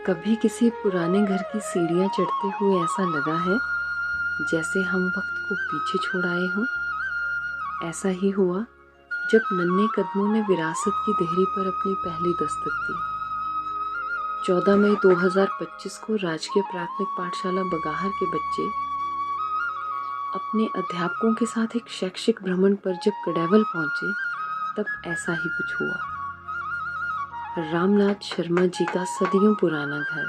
कभी किसी पुराने घर की सीढ़ियाँ चढ़ते हुए ऐसा लगा है जैसे हम वक्त को पीछे छोड़ आए हों। ऐसा ही हुआ जब नन्हे कदमों ने विरासत की देहरी पर अपनी पहली दस्तक दी। 14 मई 2025 को राजकीय प्राथमिक पाठशाला बगाहर के बच्चे अपने अध्यापकों के साथ एक शैक्षिक भ्रमण पर जब कडेवल पहुंचे तब ऐसा ही कुछ हुआ। रामनाथ शर्मा जी का सदियों पुराना घर,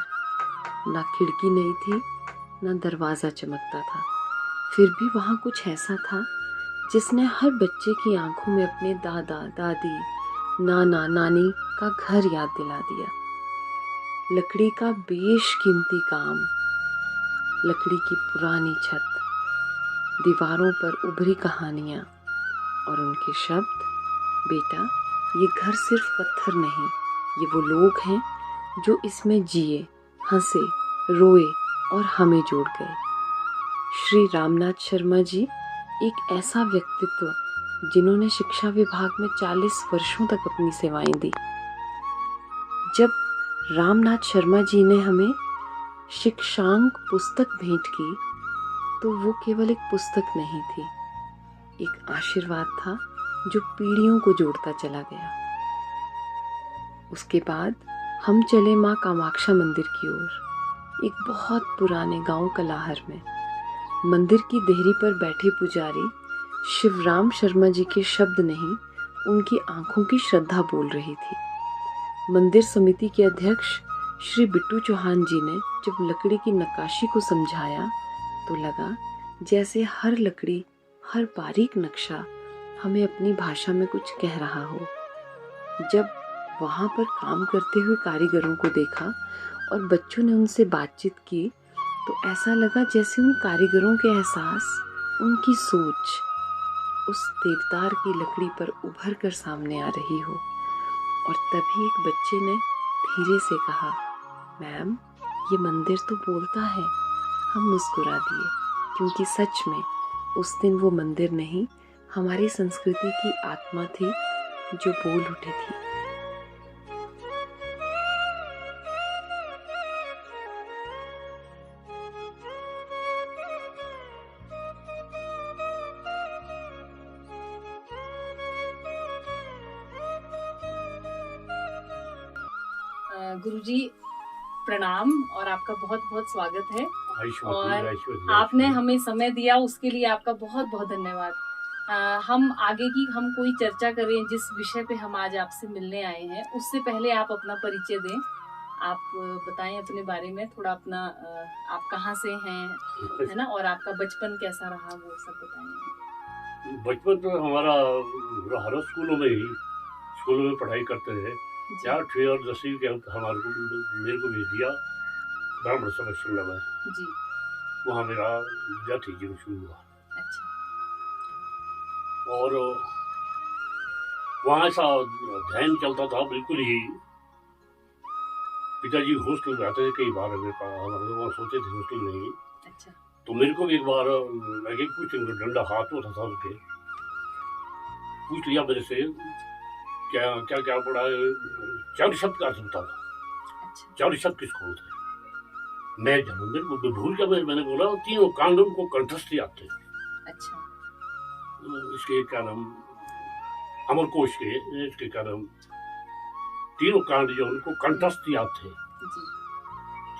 ना खिड़की नहीं थी ना दरवाज़ा चमकता था, फिर भी वहाँ कुछ ऐसा था जिसने हर बच्चे की आंखों में अपने दादा दादी नाना नानी का घर याद दिला दिया। लकड़ी का बेशकीमती काम, लकड़ी की पुरानी छत, दीवारों पर उभरी कहानियाँ और उनके शब्द, बेटा ये घर सिर्फ पत्थर नहीं, ये वो लोग हैं जो इसमें जिए, हंसे, रोए और हमें जोड़ गए। श्री रामनाथ शर्मा जी एक ऐसा व्यक्तित्व जिन्होंने शिक्षा विभाग में 40 वर्षों तक अपनी सेवाएं दी। जब रामनाथ शर्मा जी ने हमें शिक्षांक पुस्तक भेंट की तो वो केवल एक पुस्तक नहीं थी, एक आशीर्वाद था जो पीढ़ियों को जोड़ता चला गया। उसके बाद हम चले माँ कामाक्षा मंदिर की ओर। एक बहुत पुराने गांव कलाहर में मंदिर की देहरी पर बैठे पुजारी शिवराम शर्मा जी के शब्द नहीं, उनकी आंखों की श्रद्धा बोल रही थी। मंदिर समिति के अध्यक्ष श्री बिट्टू चौहान जी ने जब लकड़ी की नक्काशी को समझाया तो लगा जैसे हर लकड़ी, हर बारीक नक्शा हमें अपनी भाषा में कुछ कह रहा हो। जब वहाँ पर काम करते हुए कारीगरों को देखा और बच्चों ने उनसे बातचीत की तो ऐसा लगा जैसे उन कारीगरों के एहसास, उनकी सोच उस देवदार की लकड़ी पर उभर कर सामने आ रही हो। और तभी एक बच्चे ने धीरे से कहा, मैम ये मंदिर तो बोलता है। हम मुस्कुरा दिए क्योंकि सच में उस दिन वो मंदिर नहीं, हमारी संस्कृति की आत्मा थी जो बोल उठी थी। गुरुजी प्रणाम और आपका बहुत बहुत स्वागत है। और आपने हमें समय दिया उसके लिए आपका बहुत बहुत धन्यवाद। हम आगे की कोई चर्चा करें जिस विषय पे हम आज आपसे मिलने आए हैं, उससे पहले आप अपना परिचय दें। आप बताएं अपने बारे में थोड़ा अपना, आप कहाँ से हैं, है ना, और आपका बचपन कैसा रहा वो सब बताएं। बचपन तो हमारा हर स्कूलों में पढ़ाई करते हैं। 8वीं और 10वीं के हमारे को मेरे को भेज दिया ब्राह्मण समाज शिमला में जी। वहाँ मेरा विद्यार्थी जीवन शुरू हुआ। अच्छा। और वहाँ ऐसा अध्ययन चलता था बिल्कुल ही। पिताजी हॉस्टल में आते थे कई बार, हमारे वहाँ सोते थे हॉस्टल में ही। अच्छा। तो मेरे को भी एक बार लगे कुछ डंडा हाथ में था उसके, पूछ लिया मेरे से क्या क्या क्या पढ़ा है, 4 शब्द का अर्थ बता। अच्छा। 4 शब्द किसको होते हैं? मैं मेरे को भूल गया। मैंने बोला 3 कांड उनको कंठस्थ याद थे। अच्छा। इसके क्या नाम, अमरकोश के, इसके क्या नाम, 3 कांड जो उनको कंठस्थ याद थे।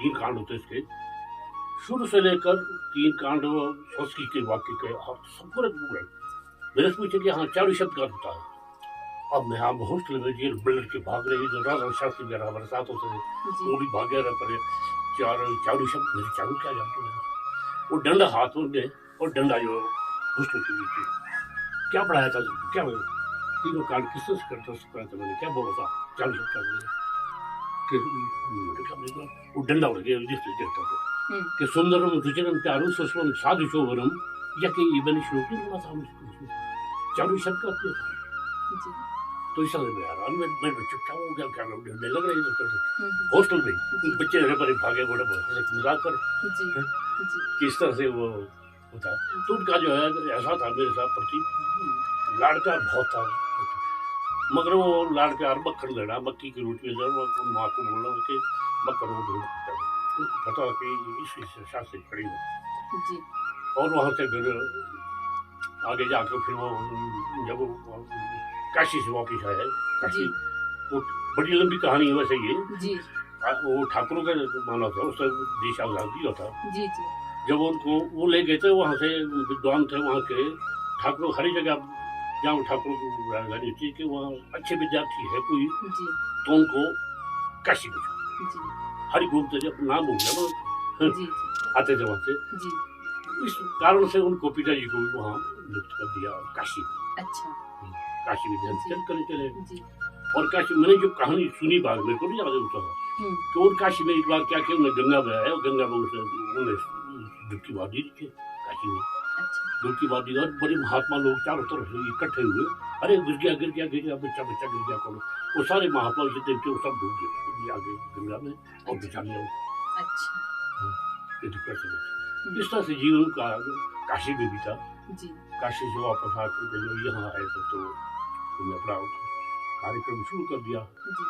3 कांड होते इसके, शुरू से लेकर 3 कांड संस्कृत के वाक्य के सब पूरे मेरे से पूछे कि हाँ 4 शब्द का बता। अब मैं हम हॉस्टल में जेल बिल्डर के भाग रही, जो राजा शास्त्री मेरा हमारे साथ होते थे, वो भी भागे रहे पड़े। 4 शब्द मेरे चारों क्या जानते हैं। वो डंडा हाथ में गए और डंडा जो हॉस्टल के नीचे क्या पढ़ाया था, क्या 3 कांड किससे करता था, मैंने क्या बोला था 4 शब्द का बोले वो डंडा उड़ गया जिससे देखता था कि सुंदरम रुचिरम प्यारू सुषमम साधु शोभनम या कि इबन श्लोक बोला था। 4 शब्द का क्या था। तो इस समय यार मैं चुपचाप हो गया, क्या डरने लग रही है हॉस्टल में। बच्चे मेरे पर भागे, बड़ा मजाक कर किस तरह से वो होता। तो उनका जो है ऐसा था मेरे साथ प्रति लाड़का बहुत था। मगर वो लाड़ प्यार मक्खन लेना, मक्की की रोटी लेना, माँ को बोलना कि मक्खन वो दूध उनको पता कि इस शास्त्री खड़ी है जी और वहाँ से फिर आगे जाकर फिर वो जब वो काशी से वापिस आए, काशी जी वो बड़ी लंबी कहानी है वैसे ये। जी वो ठाकुरों का माना था, उसका देश आजाद दिया था। जी जी जब उनको वो ले गए थे वहाँ से, विद्वान थे वहाँ के ठाकुर, हर जगह जहाँ ठाकुर की राजधानी थी कि वहाँ अच्छे विद्यार्थी है कोई जी तो उनको काशी भेजो। जी हरि घूमते जब नाम भूल गया जी आते थे वहाँ से, जी इस कारण से उनको पिताजी को भी वहाँ नियुक्त कर दिया काशी। अच्छा काशी विद्यार्थी करने चले। जी और काशी मैंने जो कहानी सुनी बाद में को नहीं याद होता था कि उन काशी में एक बार क्या किया, उन्हें गंगा में आया, गंगा में उन्हें डुबकी मार दी थी काशी में। अच्छा डुबकी मार दी और बड़े महात्मा लोग चारों तरफ से इकट्ठे हुए, अरे गिर गया गिर गया गिर गया, बच्चा बच्चा गिर गया कौन, वो सारे महात्मा जितने थे वो सब डूब गए आगे गंगा में और बचा लिया उनको। अच्छा ये तो कैसे बचे। इस तरह से जीवन का काशी में भी था। जी काशी से वापस आकर के जब यहाँ आए थे तो उन्होंने अपना कार्यक्रम शुरू कर दिया। जी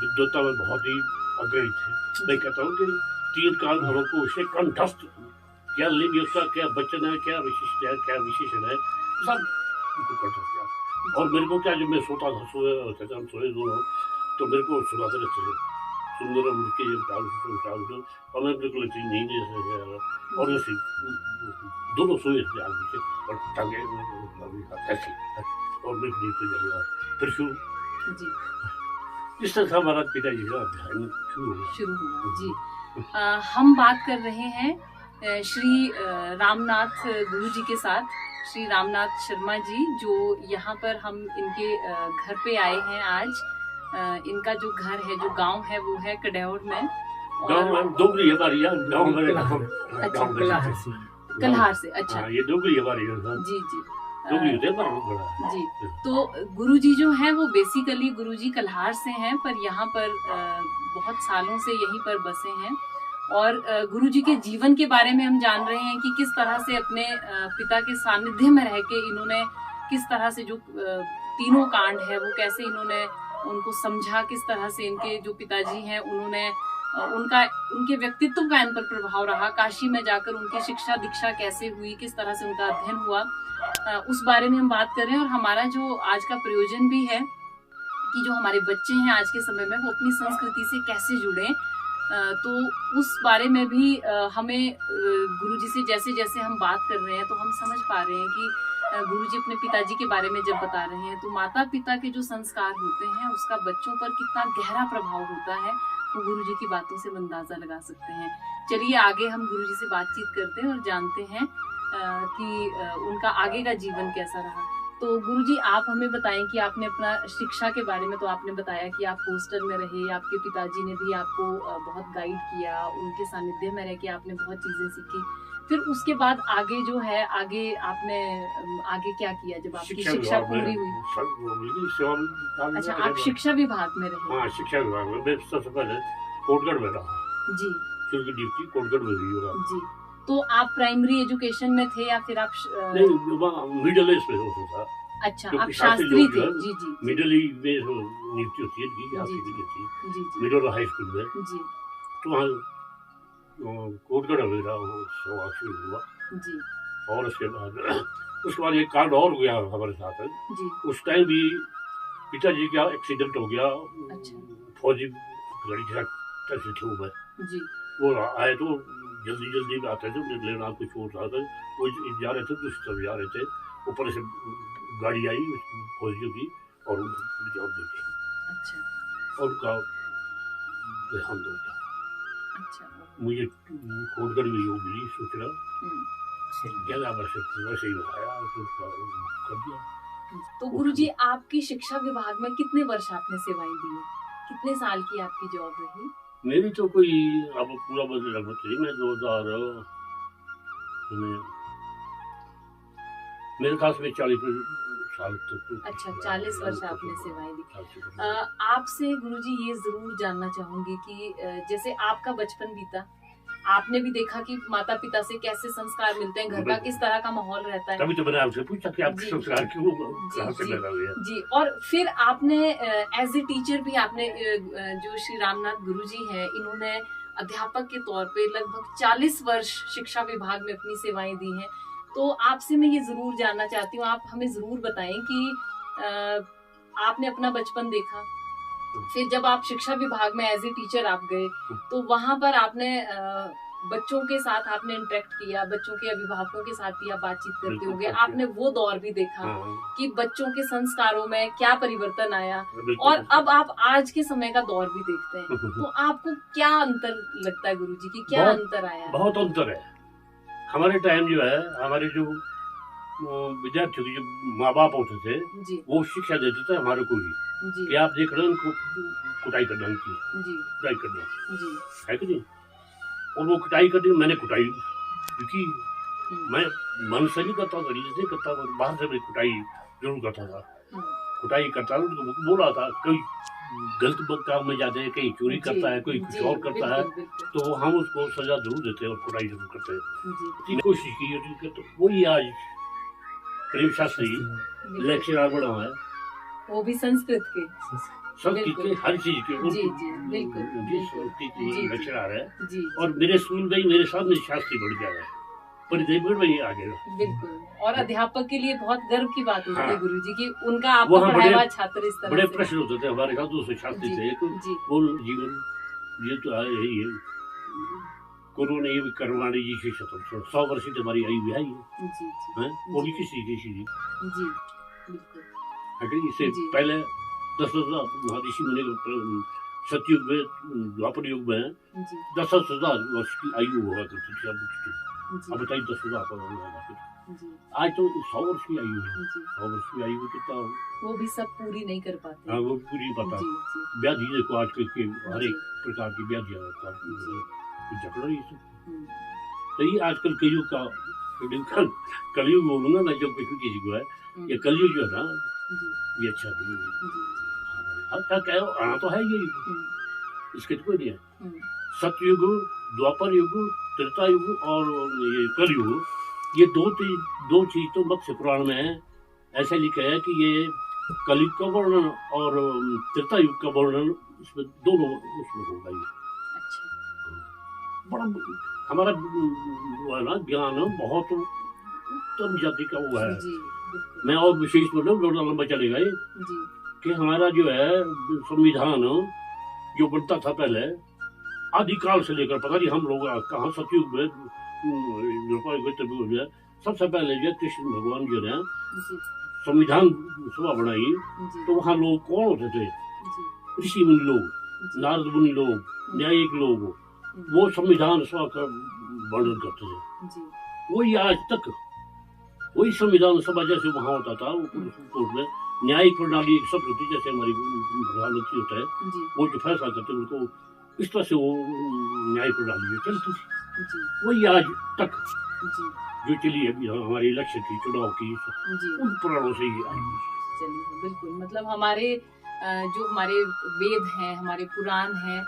विद्वता में बहुत ही अग्रणी थे। मैं कहता हूँ कि 3 काल धर्मों को उसे कंठस्थ, क्या लिंग है उसका, क्या वचन है, क्या विशिष्ट है, क्या विशेषण है, सब उनको कंठस्थ किया। और मेरे को क्या, जब मैं सोता था, हम सोए दोनों, तो मेरे को सुनाते रहते थे सुंदर मुड़के और मैं बिल्कुल नहीं और ऐसे दोनों सोए थे आगे से और टांगे ऐसे और मैं फिर शुरू जी जी इस तरह से हमारा पिताजी का अध्ययन शुरू हुआ। जी हम बात कर रहे हैं श्री रामनाथ गुरु जी के साथ, श्री रामनाथ शर्मा जी, जो यहाँ पर हम इनके घर पे आए हैं आज। इनका जो घर है, जो गांव है, वो है कडेौड़ में। गांव डोगरी हमारी गांव में कल्हार से। अच्छा ये डोगरी हमारी जी जी जी। तो गुरुजी जो हैं वो बेसिकली गुरुजी कल्हार से हैं, पर यहाँ पर बहुत सालों से यहीं पर बसे हैं। और गुरुजी के जीवन के बारे में हम जान रहे हैं कि किस तरह से अपने पिता के सानिध्य में रह के इन्होंने किस तरह से जो तीनों कांड है वो कैसे इन्होंने उनको समझा, किस तरह से इनके जो पिताजी हैं उन्होंने उनके व्यक्तित्व का इन पर प्रभाव रहा, काशी में जाकर उनकी शिक्षा दीक्षा कैसे हुई, किस तरह से उनका अध्ययन हुआ, उस बारे में हम बात कर रहे हैं। और हमारा जो आज का प्रयोजन भी है कि जो हमारे बच्चे हैं आज के समय में वो अपनी संस्कृति से कैसे जुड़े, तो उस बारे में भी हमें गुरुजी से जैसे जैसे हम बात कर रहे हैं तो हम समझ पा रहे हैं कि गुरुजी अपने पिताजी के बारे में जब बता रहे हैं तो माता पिता के जो संस्कार होते हैं उसका बच्चों पर कितना गहरा प्रभाव होता है, वो गुरुजी की बातों से अंदाजा लगा सकते हैं। चलिए आगे हम गुरुजी से बातचीत करते हैं और जानते हैं कि उनका आगे का जीवन कैसा रहा। तो गुरुजी आप हमें बताएं कि आपने अपना शिक्षा के बारे में तो आपने बताया कि आप हॉस्टल में रहे, आपके पिताजी ने भी आपको बहुत गाइड किया, उनके सानिध्य में रह के आपने बहुत चीजें सीखी। फिर उसके बाद आगे जो है, आगे आपने आगे क्या किया जब आपकी शिक्षा पूरी हुई? अच्छा, आप शिक्षा विभाग में रहे? हाँ, शिक्षा विभाग में। मैं सबसे पहले कोटगढ़ में रहा जी, क्योंकि ड्यूटी कोटगढ़ में हुई होगा जी। तो आप प्राइमरी एजुकेशन में थे या फिर आप नहीं, मिडिल एज में होता था। अच्छा, आप शास्त्री थे? जी जी। मिडिल एज में नियुक्ति होती है जी जी, मिडिल हाई स्कूल में जी। तो वहाँ कोटगढ़ मेरा शुरुआत हुआ जी। और उसके बाद एक कांड और गया हमारे साथ जी। उस टाइम भी पिताजी का एक्सीडेंट हो गया। अच्छा। फौजी गाड़ी में जी। वो आए तो जल्दी में आते थे, लेना कुछ हो रहा था, वो जा रहे थे तो सब जा रहे थे, ऊपर से गाड़ी आई फौजियों की और उनको देखे। अच्छा। और उनका देहांत हो गया। अच्छा। मुझे कोटगढ़ में योग मिली सूचना, क्या वैसे ही आया तो कर दिया। तो गुरुजी आपकी शिक्षा विभाग में कितने वर्ष आपने सेवाएं दी, कितने साल की आपकी जॉब रही? मेरी तो कोई अब पूरा लगभग थी, मैं 2000 मेरे खास में 40 साल तक। अच्छा, 40 वर्ष आपने सेवाएं दी। आपसे गुरुजी ये जरूर जानना चाहूंगी कि जैसे आपका बचपन बीता, आपने भी देखा कि माता पिता से कैसे संस्कार मिलते हैं, घर का किस तरह का माहौल रहता है। तभी तो मैंने आपसे पूछा कि आप संस्कार क्यों कहाँ से लगा हुआ है। जी, और फिर आपने एज ए टीचर भी आपने जो श्री रामनाथ गुरु जी है, इन्होंने अध्यापक के तौर पे लगभग 40 वर्ष शिक्षा विभाग में अपनी सेवाएं दी हैं। तो आपसे मैं ये जरूर जानना चाहती हूँ, आप हमें जरूर बताएं कि आपने अपना बचपन देखा, फिर जब आप शिक्षा विभाग में एज ए टीचर आप गए, तो वहां पर आपने बच्चों के साथ आपने इंटरेक्ट किया, बच्चों के अभिभावकों के साथ भी आप बातचीत करते होंगे, आपने वो दौर भी देखा कि बच्चों के संस्कारों में क्या परिवर्तन आया, और अब आप आज के समय का दौर भी देखते हैं, तो आपको क्या अंतर लगता है गुरुजी की, क्या अंतर आया? बहुत अंतर है। हमारे टाइम जो है, हमारे जो विद्यार्थियों के जो माँ बाप होते थे, वो शिक्षा देते थे हमारे को ही कि आप देख रहे हैं उनको कुटाई करना, उनकी कुटाई करना है कि नहीं। और वो कुटाई करनी, मैंने कुटाई की, मैं मन से नहीं करता था, नहीं करता था, बाहर से मैं कुटाई जरूर करता था। कुटाई करता था तो बोला था कोई गलत काम में जाते हैं, कहीं चोरी करता है, कोई कुछ और करता है, तो हम उसको सजा जरूर देते हैं और कुटाई जरूर करते हैं। कोशिश की तो वही आज प्रेम शास्त्री लेक्चरर बना है, वो भी संस्कृत के, संस्कृत के हर चीज के लेक्चरर है। और मेरे स्कूल में मेरे सामने शास्त्री बढ़ गया है, परिदेवगढ़ में ही आ गया। बिल्कुल, और अध्यापक के लिए बहुत गर्व की बात होती है गुरुजी की, उनका आपका पढ़ाया हुआ छात्र इस तरह बड़े प्रश्न होते थे हमारे साथ। दूसरे शास्त्री थे, वो जीवन ये तो आए ही है, उन्होंने ये भी करवाने जी से 100 वर्ष की हमारी आयु है, वो भी किसी इससे पहले 10,000 महर्षि मुनि सतयुग में, द्वापर युग में 10,000 वर्ष की आयु हुआ करती थी। अब बताइए 10,000 आज तो 100 वर्ष की आयु है। 100 वर्ष की आयु में कितना वो भी सब पूरी नहीं कर पाते। हाँ, वो पूरी पता व्याधि देखो आजकल के हर एक प्रकार की व्याधियां झगड़ा ही तो ये आजकल कलयुग का कलयुग बोलूंगा मैं, जो कुछ भी किसी को है, ये कलयुग जो है ना, ये अच्छा नहीं है। क्या आना तो है, ये इसके तो कोई नहीं है। सतयुग, द्वापर युग, त्रेता युग और ये कलयुग, ये दो चीज तो मत्स्य पुराण में है। ऐसा लिखा है कि ये कलयुग का वर्णन और त्रेता युग का वर्णन, इसमें दोनों उसमें होगा। ये बड़ा हमारा वो है ना, ज्ञान बहुत उत्तम जाति का हुआ है। मैं और विशेष मतलब लंबा चलेगा ये कि हमारा जो है संविधान जो बनता था पहले, आदिकाल से लेकर, पता नहीं हम लोग कहाँ सतयुग में सबसे पहले जो कृष्ण भगवान जो है संविधान सभा बनाई, तो वहाँ लोग कौन होते थे? ऋषि मुनि लोग, नारद मुनि लोग, न्यायिक लोग, वो संविधान सभा का वर्णन करते थे। वही आज तक वही संविधान सभा जैसे वहाँ होता था, कोर्ट में न्यायिक प्रणाली एक सब होती, जैसे हमारी प्रधानमंत्री होता है, वो जो फैसला करते उनको इस तरह से वो न्यायिक प्रणाली चलती थी। वही आज तक जो चली है हमारे इलेक्शन की, चुनाव की, उन पुराणों से ही आई। चलिए, बिल्कुल, मतलब हमारे जो हमारे वेद हैं, हमारे पुराण हैं,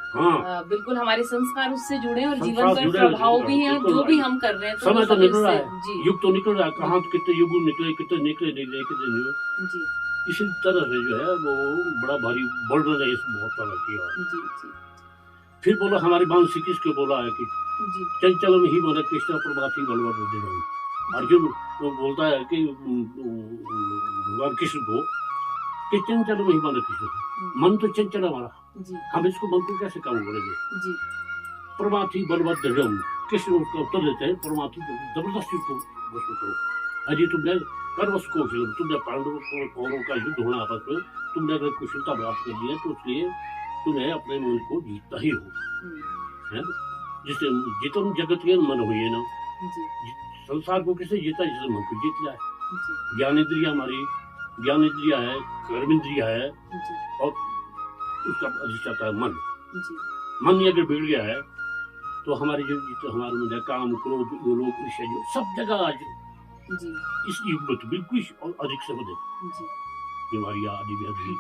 बिल्कुल हमारे संस्कार उससे जुड़े और जीवन पर प्रभाव भी है, जो भी हम कर रहे हैं। समय तो निकल रहा है, युग तो निकल रहा है, कहाँ कितने युग निकले, कितने नहीं। इसी तरह से जो है वो बड़ा भारी वर्णन है इस बहुत तरह किया। फिर बोला हमारी मानसी किसको बोला है कि चंचल में ही मन कृष्ण प्रभाती बलवत देव। अर्जुन वो बोलता है कि भगवान कृष्ण को कि चंचल में ही मन कृष्ण, मन तो चंचल हमारा, हम इसको मन को कैसे काम करेंगे? परमार्थी बलवत देव, कृष्ण उसका उत्तर देते हैं, परमार्थी जबरदस्ती को वस्तु करो। अजी तुमने कर्वश को, तुमने पांडवों को कौरवों का युद्ध होना आपस में, तुमने अगर कुशलता प्राप्त कर लिया तो उसलिए तुम्हें अपने मन को जीतता ही हो। जिससे जितम जगत के मन हुई ना, संसार को किसे जीता? जिससे मन को जीत जाए। ज्ञानेंद्रिया हमारी ज्ञानेंद्रिया है, कर्मेंद्रिया है, और उसका अधिष्ठाता है मन। मन अगर बिगड़ गया है तो हमारे जो हमारे में काम, क्रोध, लोभ, ईर्ष्या, जो सब जगह आज इस युग में तो बिल्कुल और अधिक से अधिक बीमारियां आदि व्याधि।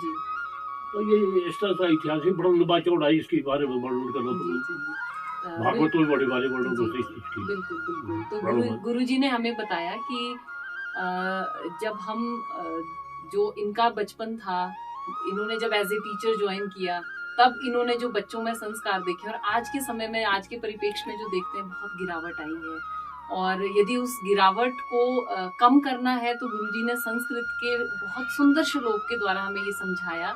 तो ये इस तरह का इतिहास है, बड़ा लंबा चौड़ा है, इसके बारे में वर्णन करना भागवत में बड़े वाले वर्णन होते हैं इसकी। बिल्कुल बिल्कुल। तो ब्रह्म- गुरुजी ने हमें बताया कि जब हम जो इनका बचपन था, इन्होंने जब एज ए टीचर ज्वाइन किया, तब इन्होंने जो बच्चों में संस्कार देखे और आज के समय में, आज के परिप्रेक्ष्य में जो देखते हैं, बहुत गिरावट आई है। और यदि उस गिरावट को कम करना है तो गुरुजी ने संस्कृत के बहुत सुंदर श्लोक के द्वारा हमें ये समझाया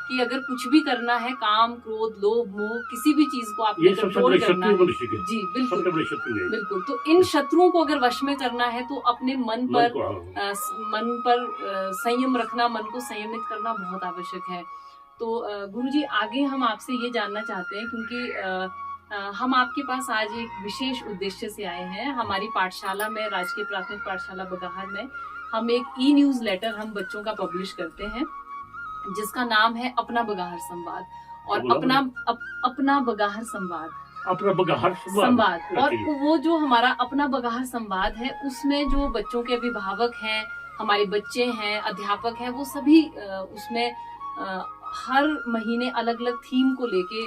कि अगर कुछ भी करना है, काम, क्रोध, लोभ, मोह, किसी भी चीज को आपने ये सबसे कंट्रोल बड़े करना शत्रु है। मनुष्य के, जी बिल्कुल सबसे बड़े शत्रु है। बिल्कुल। तो इन शत्रुओं को अगर वश में करना है तो अपने मन पर को, हाँ। मन पर संयम रखना, मन को संयमित करना बहुत आवश्यक है। तो गुरुजी, आगे हम आपसे ये जानना चाहते हैं, क्योंकि हम आपके पास आज एक विशेष उद्देश्य से आए हैं। हमारी पाठशाला में, राजकीय प्राथमिक पाठशाला बगाहर में, हम एक ई-न्यूज लेटर हम बच्चों का पब्लिश करते हैं, जिसका नाम है अपना बगाहर संवाद। और अपना बगाहर संवाद, अपना बगाहर संवाद। और वो जो हमारा अपना बगाहर संवाद है, उसमें जो बच्चों के अभिभावक हैं, हमारे बच्चे हैं, अध्यापक हैं, वो सभी उसमें हर महीने अलग अलग थीम को लेके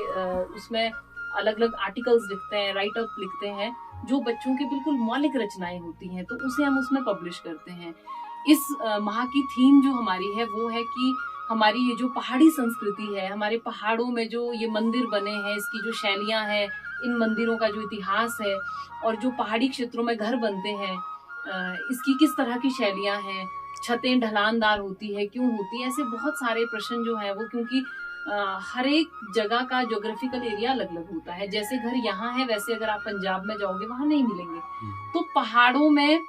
उसमें अलग अलग आर्टिकल्स लिखते हैं, राइट अप लिखते हैं, जो बच्चों की बिल्कुल मौलिक रचनाएं होती हैं, तो उसे हम उसमें पब्लिश करते हैं। इस माह की थीम जो हमारी है वो है कि हमारी ये जो पहाड़ी संस्कृति है, हमारे पहाड़ों में जो ये मंदिर बने हैं, इसकी जो शैलियां हैं, इन मंदिरों का जो इतिहास है, और जो पहाड़ी क्षेत्रों में घर बनते हैं, इसकी किस तरह की शैलियां हैं, छतें ढलानदार होती है, क्यों होती है, ऐसे बहुत सारे प्रश्न जो हैं वो, क्योंकि हर एक जगह का ज्योग्राफिकल एरिया अलग अलग होता है। जैसे घर यहाँ है, वैसे अगर आप पंजाब में जाओगे वहां नहीं मिलेंगे। तो पहाड़ों में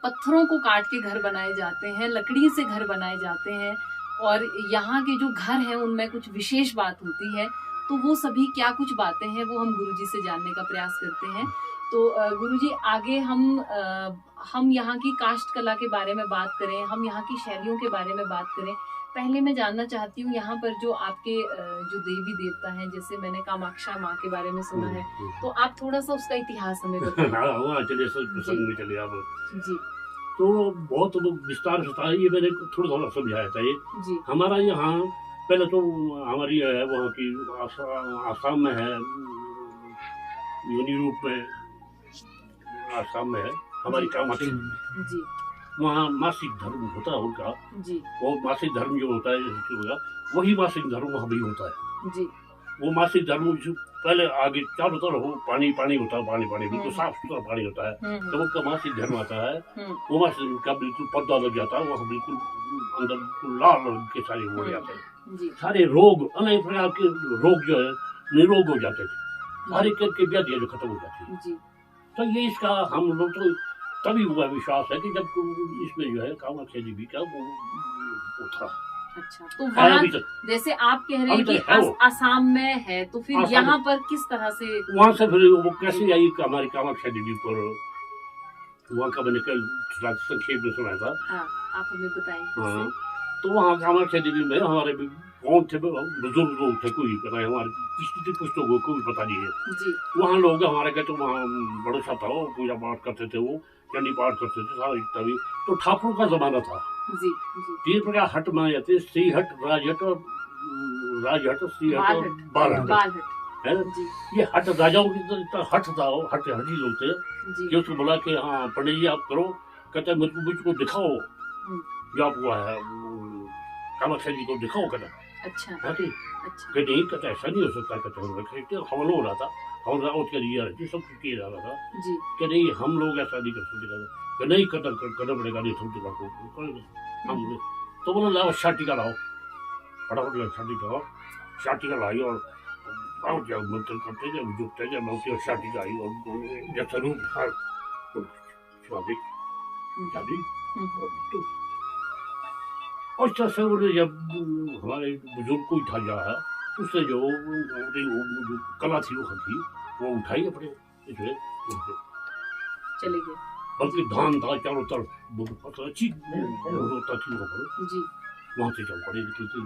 पत्थरों को काट के घर बनाए जाते हैं, लकड़ी से घर बनाए जाते हैं, और यहाँ के जो घर हैं उनमें कुछ विशेष बात होती है। तो वो सभी क्या कुछ बातें हैं वो हम गुरुजी से जानने का प्रयास करते हैं। तो गुरुजी, आगे हम यहाँ की काष्ठ कला के बारे में बात करें, हम यहाँ की शैलियों के बारे में बात करें। पहले मैं जानना चाहती हूँ, यहाँ पर जो आपके जो देवी देवता हैं, जैसे मैंने कामाक्षा माँ के बारे में सुना है, तो आप थोड़ा सा उसका इतिहास हमें बताएं। हाँ, चलिए प्रसंग में चलिए आप जी। तो बहुत विस्तार से था, ये मैंने थोड़ा थोड़ा समझाया था। ये जी। हमारा यहाँ पहले तो हमारी है वहाँ की आसाम में है, योनि रूप में आसाम में है हमारी कामाक्षी जी। वहाँ मासिक धर्म होता है उनका जी। वो मासिक धर्म जो होता है वही मासिक धर्म वहाँ भी होता है जी। वो मासिक धर्म पहले आगे चारों तरफ पानी पानी होता है, पानी बिल्कुल साफ सुथरा पानी होता है। जब उनका मासिक धर्म आता है वो मासिक का बिल्कुल पर्दा लग जाता है, वहाँ बिल्कुल अंदर बिल्कुल लाल रंग के सारे हो जाते हैं, सारे रोग अनेक प्रकार के रोग जो है निरोग हो जाते थे, हर एक के व्याधियां जो खत्म हो जाती है। तो ये इसका हम लोग तो तभी हुआ विश्वास है कि जब इसमें जो है कामाख्या देवी का वो था। अच्छा, तो वहाँ जैसे आप कह रहे हैं कि आसाम में है, तो फिर यहाँ पर किस तरह से वहाँ से फिर वो कैसे आई हमारी कामाख्या देवी पर, वहाँ का मैंने कल संक्षेप में सुना था। हाँ, आप हमें बताएं। हाँ, तो वहाँ कामाख्या देवी में हमारे कौन थे बुजुर्ग लोग थे, कोई पता है, हमारे पिछली पुस्तकों को भी पता नहीं है। वहाँ लोग हमारे कहते वहाँ बड़ा सा था, पूजा पाठ करते थे, वो चंडी पाठ करते थे सारा तभी। तो ठाकुर का जमाना था। जी। 3 प्रकार हट माने जाते, श्री हट, राजहट, श्री हट, बालहट है। ये हट राजाओं की हट था, हट हटी लोग थे कि उसको बोला कि हाँ पंडित जी आप करो, कहते मुझको दिखाओ जो आप हुआ है कामाख्या जी को दिखाओ कहता। अच्छा। हाँ ठीक। अच्छा। कहते नहीं, कहते ऐसा नहीं हो सकता, कहते हवन हो रहा था, हवन उसके लिए सब कुछ किया जा रहा था कि नहीं हम लोग ऐसा नहीं कर सकते, नहीं करना पड़ेगा, नहीं समझ हम। तो बोला लाओ शाटिका लाओ, फटाफट शाटिका लाई और आओ जब मंत्र करते जब जुटते जब मैं शाटिका आई और जैसा रूप था शादी और जैसे जब हमारे बुजुर्ग को उठा जा है, उससे जो कला थी वो उठाई अपने इसमें चले गए, बल्कि धान था चारों तरफ अच्छी होता थी वहाँ पर। वहाँ से चल पड़े निकलते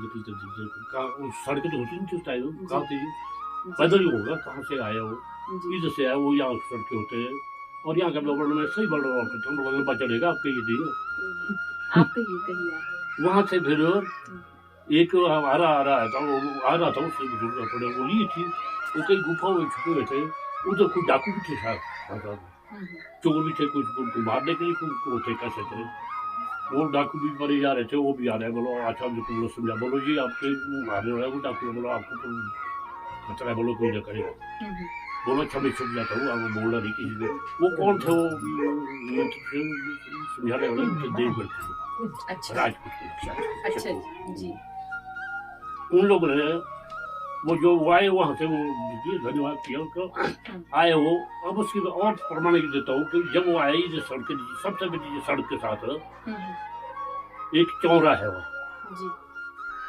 सड़कें तो होती नहीं टाइम, कहाँ से पैदल ही होगा, कहाँ से आया वो, इधर से आया वो, यहाँ सड़कें होते हैं और यहाँ का लोग में सही बढ़ रहा होता लंबा चलेगा आपके ये दिन। वहाँ से फिर एक आ रहा था, वो आ रहा था उससे बुजुर्ग पड़े, वो ये थी वो कई गुफाओं में छुपे हुए थे, उधर कुछ डाकू भी थे साथ, चोर भी थे, कुछ उनको मारने के लिए कुछ थे कैसे थे। वो डाकू भी बड़े जा रहे थे, वो भी आ रहे हैं। बोलो अच्छा जो तुम लोग समझा, बोलो जी आपके मारने वाला वो डाकू, बोलो आपको तो खतरा है, बोलो कोई ना करेगा। बोलो अच्छा मैं छुप जाता हूँ, आप बोल रहा नहीं किसी को। वो कौन थे वो समझाने वाले, उनके देवगढ़ थे, अच्छा राजपूत। अच्छा जी उन लोगों ने वो आए वहां से, वो धन्यवाद किया उनका, आए वो। अब उसकी और प्रमाण देता हूँ कि जब वो आए जो सड़क के सबसे बड़ी सड़क के साथ एक चौरा है वहाँ जी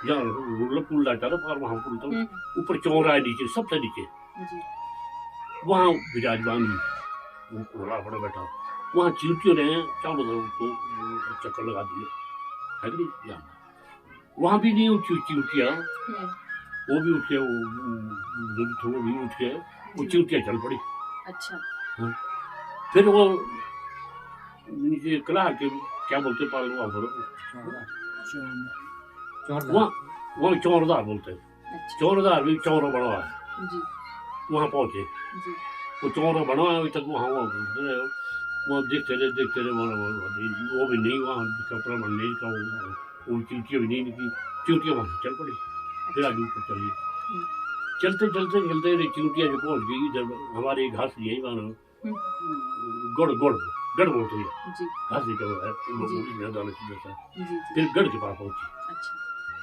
जहाँ मतलब पुल जाता था और वहाँ पुल तो ऊपर चौरा है नीचे, सबसे नीचे जी वहाँ विराजमान वो कोहरा पड़ा बैठा। वहाँ चींटियों ने चारों तरफ को चक्कर लगा दिए, है कि नहीं। यहाँ वहाँ भी नहीं उठी चींटियाँ, वो भी उठ गए, वो भी उठ गए, वो चींटियाँ चल पड़ी। अच्छा हाँ। फिर वो नीचे कला के क्या बोलते पाल वहाँ पर वहाँ चौरदार बोलते हैं। अच्छा चौरदार भी चौरा बना है, जी वहाँ पहुँचे। जी वो चौरा बना है अभी तक, वहाँ देखते रहे वो भी नहीं, वहाँ कपड़ा नहीं का वो चींटियाँ भी नहीं निकली, चींटियाँ वहाँ से चल पड़ी। फिर आगे ऊपर चलिए, चलते चलते चलते चींटियाँ जो पहुँच गई इधर हमारे घास यही वहाँ गढ़ बोलते हैं, जी घास निकल रहा जी। है मैदान जैसा। जी फिर गढ़ के पास पहुँची, अच्छा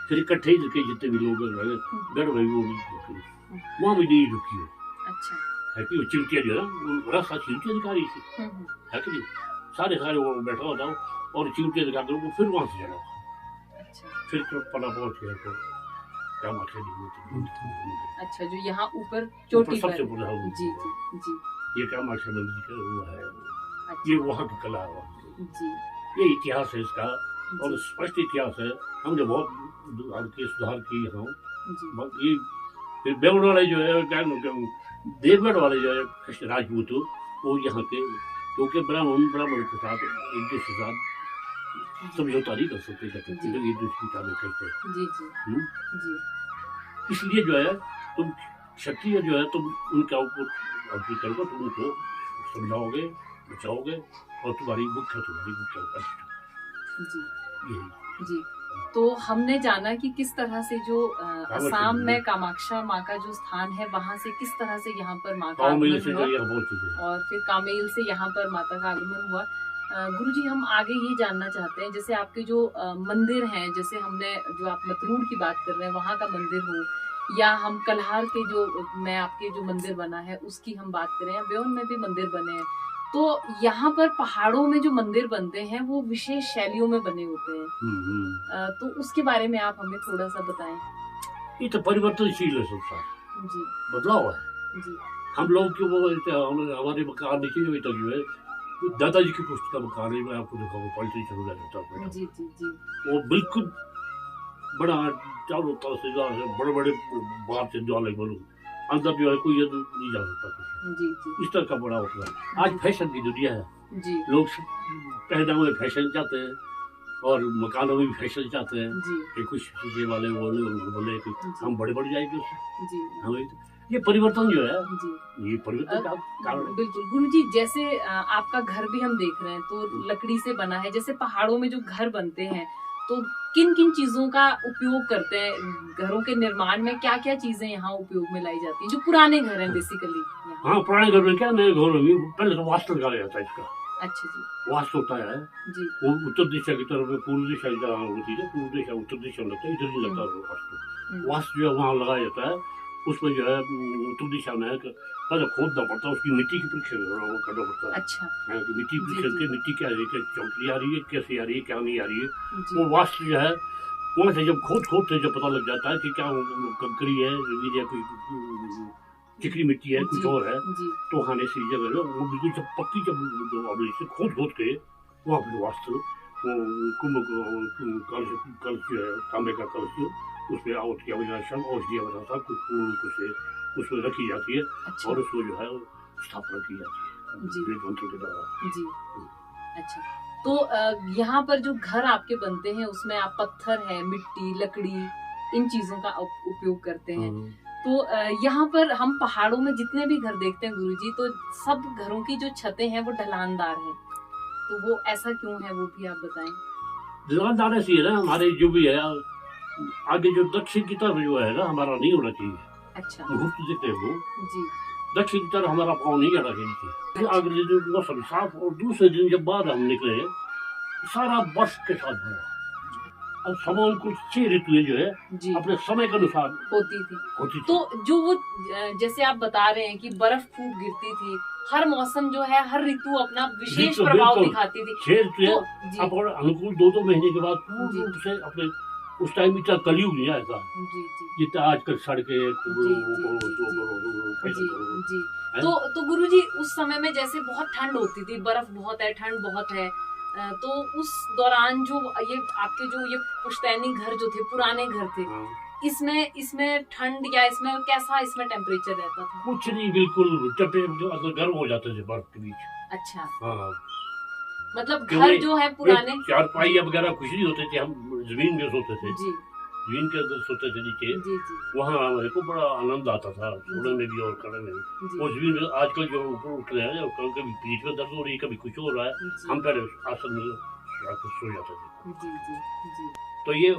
फिर इकट्ठे ही के जितने भी लोग रहे गढ़ में वो भी वहाँ भी नहीं रुकी हो, अच्छा है कि वो चिंटिया जो है ना, वो रास्ता चिंटिया दिखा रही थी, है कि नहीं। सारे वो बैठा होता और चिंटिया दिखा कर वो फिर वहाँ से चला, अच्छा फिर पला पहुँच गया तो क्या माखे नहीं। अच्छा जो यहाँ ऊपर चोटी सबसे पर बड़ा जी जी जी ये क्या माखे मंदिर का हुआ है, अच्छा ये वहाँ की कला है, जी ये इतिहास है इसका और जी स्पष्ट इतिहास है। हमने बहुत सुधार किए हैं। जी ये फिर बेवड़ वाले जो है क्या देवगढ़ वाले जो है राजपूत, वो यहाँ के क्योंकि ब्राह्मण के साथ एक दूसरे के साथ समझौता नहीं कर सकते, एक दूसरे की तारीफ करते। जी जी जी इसलिए जो है तुम क्षत्रिय जो है तुम उनका ऊपर अर्पित करोगे, तुम उनको समझाओगे, बचाओगे और तुम्हारी मुख्य जी यही। जी तो हमने जाना कि किस तरह से जो असम में कामाक्षा माँ का जो स्थान है वहाँ से किस तरह से यहाँ पर माँ का आगमन हुआ और फिर कामेल से यहाँ पर माता का आगमन हुआ। गुरुजी हम आगे ये जानना चाहते हैं, जैसे आपके जो मंदिर हैं, जैसे हमने जो आप मतरूड़ की बात कर रहे हैं वहाँ का मंदिर हो, या हम कल्हार के जो मैं आपके जो मंदिर बना है उसकी हम बात करें, या ब्योन में भी मंदिर बने हैं, तो यहाँ पर पहाड़ों में जो मंदिर बनते हैं वो विशेष शैलियों में बने होते हैं। तो उसके बारे में आप हमें थोड़ा सा बताएं। ये तो परिवर्तनशील है संसार, जी बदलाव है। जी हम लोग के वो हमारे मकान नीचे हुई तक जो है दादाजी की पुस्तक मकान है, मैं आपको दिखाऊंगा, पलटी चल रहा जी जी जी वो बिल्कुल बड़ा चारों तरफ से बड़े बड़े बाहर से ज्वाले बोलूँ, अंदर जो है कोई नहीं जा सकता जी जी इस तरह का बड़ा होता है। आज फैशन की दुनिया है, जी लोग पहनावे में फैशन चाहते हैं और मकानों में भी फैशन चाहते हैं जी कि कुछ चीजें वाले बोले कि हम बड़े बढ़ जाएंगे उससे। जी हमें ये परिवर्तन जो है जी ये परिवर्तन का कारण है। बिल्कुल गुरुजी, जैसे आपका घर भी हम देख रहे हैं तो लकड़ी से बना है, जैसे पहाड़ों में जो घर बनते हैं तो किन किन चीजों का उपयोग करते हैं घरों के निर्माण में, क्या क्या चीजें यहाँ उपयोग में लाई जाती हैं जो पुराने घर हैं बेसिकली? हाँ पुराने घर में क्या, नए घरों में पहले तो वास्तु निकाला जाता है इसका। अच्छा जी वास्तु होता है जी वो उत्तर दिशा की तरफ, पूर्व दिशा की तरफ होती है, पूर्व दिशा उत्तर दिशा लगता है, इधर नहीं लगता वास्तु। वास्तु जो है वहाँ लगाया जाता है, उसमें जो है उत्तर दिशा में पहले खोदना पड़ता है, उसकी मिट्टी की परीक्षा करना पड़ता है। अच्छा मिट्टी परीक्षा के मिट्टी क्या है, चौकड़ी आ रही है, कैसे आ रही है, क्या नहीं आ रही है, जी वो वास्तु जो है वहाँ से जब खोद से जब पता लग जाता है कि क्या कंकड़ी है या कोई चिकनी मिट्टी है, कुछ और है, जी तो खाने से जगह वो बिल्कुल जब पक्की जब से खोद के वहाँ पर वास्तु कुंभ कलश जो है तांबे का कलश, उसमें औषधि वगैरह सब कुछ फूल से उसमें रखी जाती है। अच्छा और उसको जो है स्थापना की जाती है जी मंत्र के द्वारा। जी अच्छा तो यहाँ पर जो घर आपके बनते हैं उसमें आप पत्थर है, मिट्टी, लकड़ी, इन चीजों का उपयोग करते हैं। तो यहाँ पर हम पहाड़ों में जितने भी घर देखते हैं गुरुजी, तो सब घरों की जो छतें हैं वो ढलानदार हैं, तो वो ऐसा क्यों है, वो भी आप बताएं। ढलानदार ऐसी है ना, हमारे जो भी है आगे जो दक्षिण की तरफ जो है ना हमारा नहीं होना चाहिए। अच्छा। मुहूर्त देते हो जी। दक्षिण की तरफ हमारा पाँव नहीं जाना चाहिए। अगले दिन मौसम साफ और दूसरे दिन जब बाद हम निकले सारा बर्फ के साथ भरा। अब सामान कुछ 6 ऋतुएं जो है जी अपने समय के अनुसार होती थी। होती थी। तो जो वो जैसे आप बता रहे हैं कि बर्फ खूब गिरती थी, हर मौसम जो है, हर ऋतु अपना विशेष बिल्कुल, प्रभाव बिल्कुल। दिखाती थी। 6 ऋतुएं तो जी अब और अनुकूल 2-2 महीने के बाद पूर्ण जी। रूप से अपने उस टाइम इतना कलयुग नहीं आया था जी जी जितना आजकल सड़कें जी, जी। तो गुरुजी उस समय में जैसे बहुत ठंड होती थी, बर्फ बहुत है, ठंड बहुत है, तो उस दौरान जो ये आपके जो ये पुश्तैनी घर जो थे, पुराने घर थे, इसमें ठंड या इसमें कैसा इसमें टेम्परेचर रहता था? कुछ नहीं, बिल्कुल टेम्परेचर गर्म हो जाते थे बर्फ के बीच। अच्छा। हाँ, मतलब क्योंकि घर जो है पुराने चारपाई वगैरह कुछ नहीं होते थे, हम जमीन में सोते थे, जी जमीन के अंदर सोते थे नीचे। जी जी वहाँ हमारे को बड़ा आनंद आता था सोने में भी और करने में भी। जी वो जमीन में आजकल जो ऊपर उठ रहे हैं, कभी पीठ में दर्द हो रही है, कभी कुछ हो रहा है, जी हम पहले आसन में आकर सो जाते थे। जी जी जी तो ये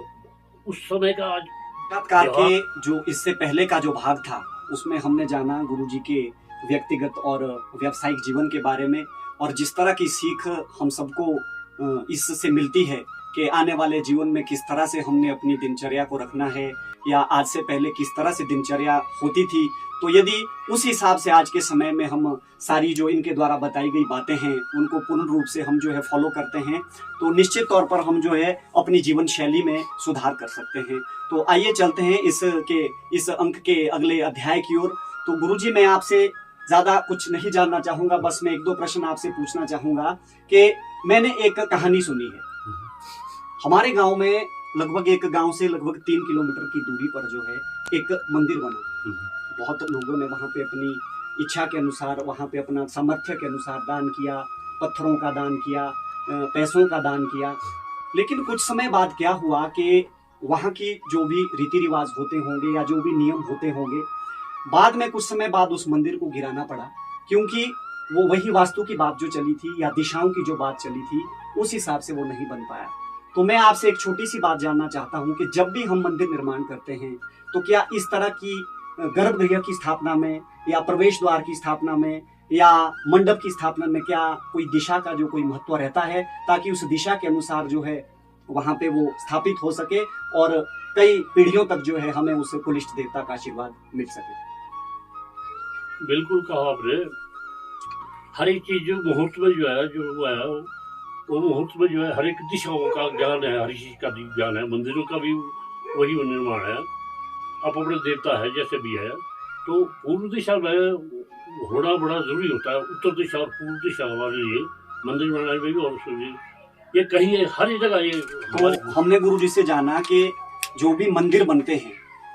उस समय का आज साक्षात्कार के जो इससे पहले का जो भाग था उसमें हमने जाना गुरुजी के व्यक्तिगत और व्यावसायिक जीवन के बारे में, और जिस तरह की सीख हम सबको इससे मिलती है कि आने वाले जीवन में किस तरह से हमने अपनी दिनचर्या को रखना है, या आज से पहले किस तरह से दिनचर्या होती थी। तो यदि उस हिसाब से आज के समय में हम सारी जो इनके द्वारा बताई गई बातें हैं उनको पूर्ण रूप से हम जो है फॉलो करते हैं, तो निश्चित तौर पर हम जो है अपनी जीवन शैली में सुधार कर सकते हैं। तो आइए चलते हैं इस अंक के अगले अध्याय की ओर। तो गुरुजी, मैं आपसे ज़्यादा कुछ नहीं जानना चाहूँगा, बस मैं 1-2 प्रश्न आपसे पूछना चाहूँगा कि मैंने एक कहानी सुनी है। हमारे गांव में लगभग एक गांव से लगभग 3 किलोमीटर की दूरी पर जो है एक मंदिर बना। बहुत लोगों ने वहाँ पे अपनी इच्छा के अनुसार, वहाँ पे अपना सामर्थ्य के अनुसार दान किया, पत्थरों का दान किया, पैसों का दान किया। लेकिन कुछ समय बाद क्या हुआ कि वहाँ की जो भी रीति रिवाज होते होंगे या जो भी नियम होते होंगे, बाद में कुछ समय बाद उस मंदिर को गिराना पड़ा, क्योंकि वो वही वास्तु की बात जो चली थी या दिशाओं की जो बात चली थी उस हिसाब से वो नहीं बन पाया। तो मैं आपसे एक छोटी सी बात जानना चाहता हूँ कि जब भी हम मंदिर निर्माण करते हैं तो क्या इस तरह की गर्भगृह की स्थापना में या प्रवेश द्वार की स्थापना में या मंडप की स्थापना में क्या कोई दिशा का जो कोई महत्व रहता है, ताकि उस दिशा के अनुसार जो है वहाँ पे वो स्थापित हो सके और कई पीढ़ियों तक जो है हमें उस कुलिष्ट देवता का आशीर्वाद मिल सके? बिल्कुल कहा आपने। हर एक चीज जो मुहूर्त में जो है वो मुहूर्त में जो है हर एक दिशाओं का ज्ञान है, हर चीज का ज्ञान है। मंदिरों का भी वही निर्माण है, अपने देवता है जैसे भी है। तो पूर्व दिशा में होना बड़ा जरूरी होता है। उत्तर दिशा और पूर्व दिशा हमारे लिए मंदिर बनाने में भी और ये कहीं है, हर एक जगह ये तो हमने गुरु जी से जाना कि जो भी मंदिर बनते हैं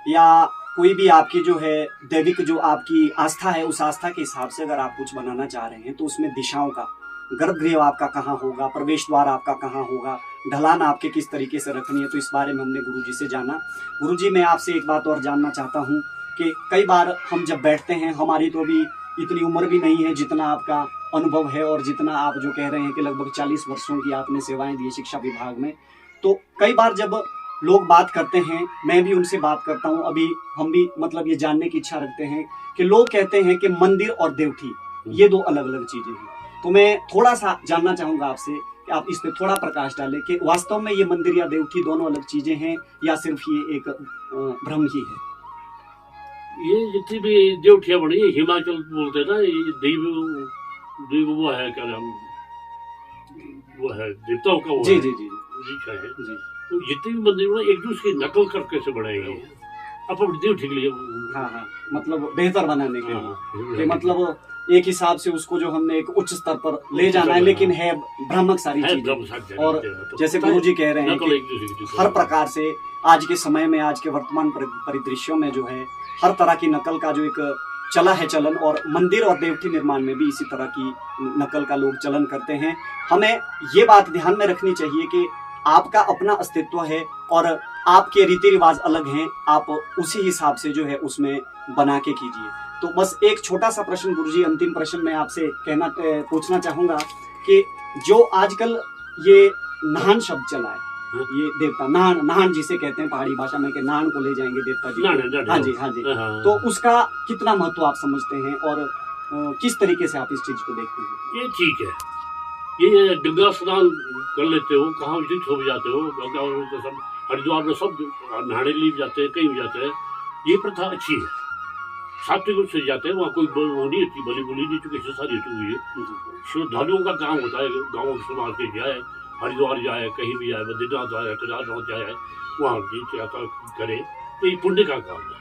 या कोई भी आपकी जो है दैविक जो आपकी आस्था है, उस आस्था के हिसाब से अगर आप कुछ बनाना चाह रहे हैं तो उसमें दिशाओं का, गर्भगृह आपका कहाँ होगा, प्रवेश द्वार आपका कहाँ होगा, ढलान आपके किस तरीके से रखनी है, तो इस बारे में हमने गुरुजी से जाना। गुरुजी, मैं आपसे एक बात और जानना चाहता हूँ कि कई बार हम जब बैठते हैं, हमारी तो अभी इतनी उम्र भी नहीं है जितना आपका अनुभव है और जितना आप जो कह रहे हैं कि लगभग 40 वर्षों की आपने सेवाएं दी शिक्षा विभाग में, तो कई बार जब लोग बात करते हैं, मैं भी उनसे बात करता हूँ, अभी हम भी मतलब ये जानने की इच्छा रखते हैं कि लोग कहते हैं कि मंदिर और देवठी ये 2 अलग अलग चीजें हैं। तो मैं थोड़ा सा जानना चाहूंगा आपसे कि आप इस पे थोड़ा प्रकाश डालें कि वास्तव में ये मंदिर या देवठी दोनों अलग चीजें हैं या सिर्फ ये एक भ्रम ही है? ये जितनी भी देवठियाँ बनी है, हिमाचल बोलते हैं ना, ये देव वो है, क्या नाम वो है, देवताओं का वो जी है, जी जी है। जी। तो जितने भी मंदिर बने एक दूसरे की नकल करके से बनाए गए हैं अपने देवठी के लिए। हाँ, मतलब बेहतर बनाने के लिए कि हाँ, मतलब एक हिसाब से उसको जो हमने एक उच्च स्तर पर ले जाना है, लेकिन है भ्रामक सारी चीजें। और जैसे गुरु जी कह रहे हैं कि हर प्रकार से आज के समय में, आज के वर्तमान परिदृश्यों में जो है हर तरह की नकल का जो एक चला है चलन, और मंदिर और देवठी निर्माण में भी इसी तरह की नकल का लोग चलन करते हैं। हमें ये बात ध्यान में रखनी चाहिए कि आपका अपना अस्तित्व है और आपके रीति रिवाज अलग हैं, आप उसी हिसाब से जो है उसमें बना के कीजिए। तो बस एक छोटा सा प्रश्न गुरुजी, अंतिम प्रश्न मैं आपसे पूछना चाहूंगा कि जो आजकल ये नाहन शब्द चला है, ये देवता नाहन जिसे कहते हैं पहाड़ी भाषा में, कि नाहन को ले जाएंगे देवता जी। हाँ जी, हाँ जी। तो उसका कितना महत्व आप समझते हैं और किस तरीके से आप इस चीज को देखते हैं? ये ठीक है, ये गंगा स्नान कर लेते हो, कहाँ विजिट हो जाते हो, गंगा तो सब हरिद्वार में सब नहाने लिए जाते हैं, कहीं भी जाते हैं, ये प्रथा अच्छी है। सात्विक रूप से जाते हैं, वहाँ कोई वो नहीं होती, बलि बुली नहीं, चूंकि सारी हुई है। श्रद्धालुओं का काम होता है गाँव समाज के जाए, हरिद्वार जाए, कहीं भी जाए, बद्रीनाथ जाए, केदारनाथ जाए, वहाँ तीर्थ यात्रा करे, तो ये पुण्य का काम है,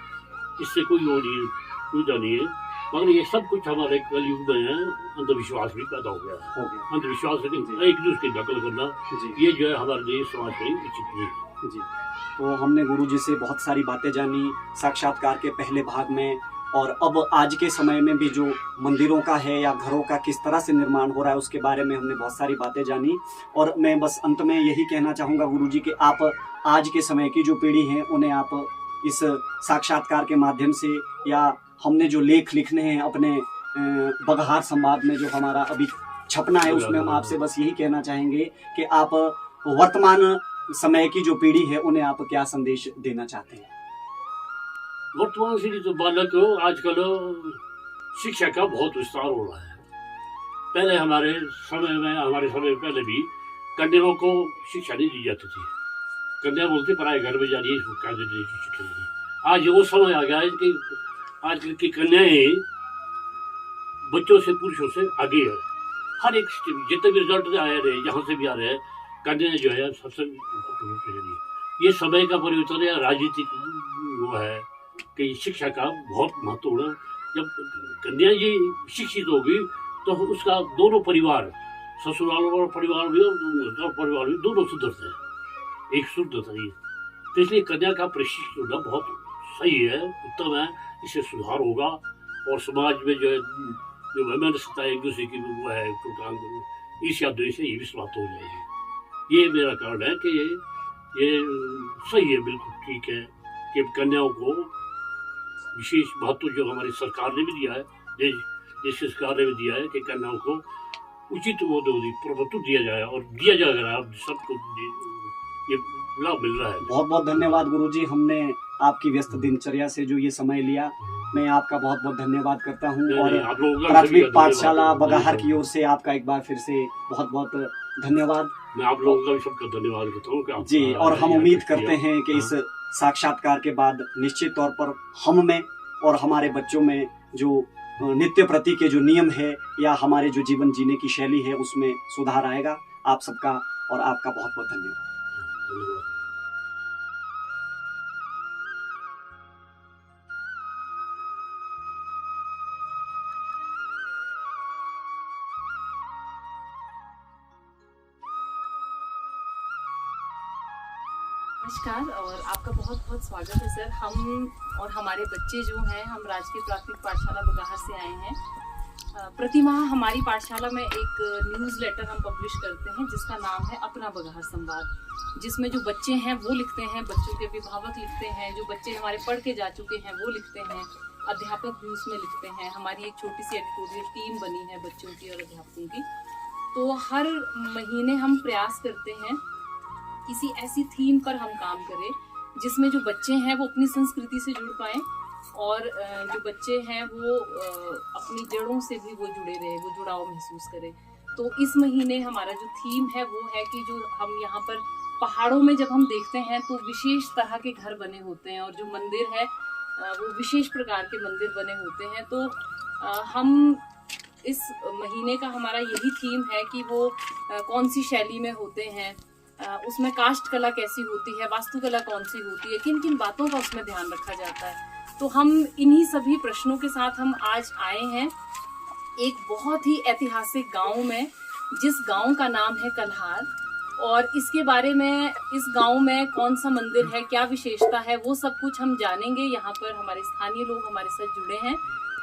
इससे कोई वो नहीं सुविधा नहीं है। मगर ये सब कुछ हमारे कलयुग में है, अंधविश्वास भी पैदा हो गया है। अंधविश्वास एक दूसरे की नकल करना, ये जो है हमारे लिए समाज में उचित नहीं है जी। तो हमने गुरुजी से बहुत सारी बातें जानी साक्षात्कार के पहले भाग में, और अब आज के समय में भी जो मंदिरों का है या घरों का किस तरह से निर्माण हो रहा है उसके बारे में हमने बहुत सारी बातें जानी। और मैं बस अंत में यही कहना चाहूँगा गुरुजी कि आप आज के समय की जो पीढ़ी है उन्हें आप इस साक्षात्कार के माध्यम से, या हमने जो लेख लिखने हैं अपने बगहार संवाद में जो हमारा अभी छपना है, उसमें हम आपसे बस यही कहना चाहेंगे कि आप वर्तमान समय की जो पीढ़ी है उन्हें आप क्या संदेश देना चाहते हैं? वर्तमान से जो बालक हो, आजकल शिक्षा का बहुत विस्तार हो रहा है। पहले हमारे समय पहले भी कन्याओं को शिक्षा नहीं दी जाती थी। कन्या बोलते पराए घर में जानिए, शिक्षा नहीं। आज वो समय आ गया है कि आजकल की कन्याएं बच्चों से, पुरुषों से आगे है। हर एक जितने भी रिजल्ट आए रहे, जहाँ से भी आ रहे हैं, कन्या जो है सबसे ये समय का परिवर्तन है, राजनीतिक वो है कि शिक्षा का बहुत महत्वपूर्ण। जब कन्या जी शिक्षित होगी तो उसका दोनों परिवार, ससुराल वाला परिवार भी और परिवार भी, दोनों सुधरते हैं, एक शुद्धता है। तो इसलिए कन्या का प्रशिक्षण होना बहुत सही है, उत्तम है, इससे सुधार होगा। और समाज में जो है जो वैमनस्यता एक दूसरे की वो है, ईर्ष्या द्वेष है, ये भी समाप्त हो जाएगी। ये मेरा कारण है कि ये सही है, बिल्कुल ठीक है कि कन्याओं को विशेष महत्व जो हमारी सरकार ने भी दिया है, देश सरकार ने भी दिया है कि कन्याओं को उचित वो प्रभुत्व दिया जाए, और दिया जाएगा। अब सबको ये लाभ मिल रहा है। बहुत बहुत धन्यवाद गुरुजी, हमने आपकी व्यस्त दिनचर्या से जो ये समय लिया, मैं आपका बहुत बहुत धन्यवाद करता हूँ। और प्राथमिक पाठशाला बगाहर की ओर से आपका एक बार फिर से बहुत बहुत धन्यवाद। मैं आप लोगों का भी सबका धन्यवाद करता हूँ जी। और हम उम्मीद करते हैं कि इस साक्षात्कार के बाद निश्चित तौर पर हम में और हमारे बच्चों में जो नित्य प्रति के जो नियम है या हमारे जो जीवन जीने की शैली है उसमें सुधार आएगा। आप सबका और आपका बहुत बहुत धन्यवाद। नमस्कार और आपका बहुत बहुत स्वागत है सर। हम और हमारे बच्चे जो हैं, हम राजकीय प्राथमिक पाठशाला बगाहर से आए हैं। प्रतिमाह हमारी पाठशाला में एक न्यूज़लेटर हम पब्लिश करते हैं जिसका नाम है अपना बगाहर संवाद, जिसमें जो बच्चे हैं वो लिखते हैं, बच्चों के अभिभावक लिखते हैं, जो बच्चे हमारे पढ़ के जा चुके हैं वो लिखते हैं, अध्यापक भी उसमें लिखते हैं। हमारी एक छोटी सी एडिटोरियल टीम बनी है बच्चों की और अध्यापकों की। तो हर महीने हम प्रयास करते हैं किसी ऐसी थीम पर हम काम करें जिसमें जो बच्चे हैं वो अपनी संस्कृति से जुड़ पाएं और जो बच्चे हैं वो अपनी जड़ों से भी वो जुड़े रहे, वो जुड़ाव महसूस करें। तो इस महीने हमारा जो थीम है वो है कि जो हम यहाँ पर पहाड़ों में जब हम देखते हैं तो विशेष तरह के घर बने होते हैं और जो मंदिर है वो विशेष प्रकार के मंदिर बने होते हैं। तो हम इस महीने का हमारा यही थीम है कि वो कौन सी शैली में होते हैं, उसमें काष्ठ कला कैसी होती है, वास्तुकला कौन सी होती है, किन किन बातों का उसमें ध्यान रखा जाता है। तो हम इन्हीं सभी प्रश्नों के साथ हम आज आए हैं एक बहुत ही ऐतिहासिक गांव में, जिस गांव का नाम है कल्हार। और इसके बारे में, इस गांव में कौन सा मंदिर है, क्या विशेषता है, वो सब कुछ हम जानेंगे। यहाँ पर हमारे स्थानीय लोग हमारे साथ जुड़े हैं।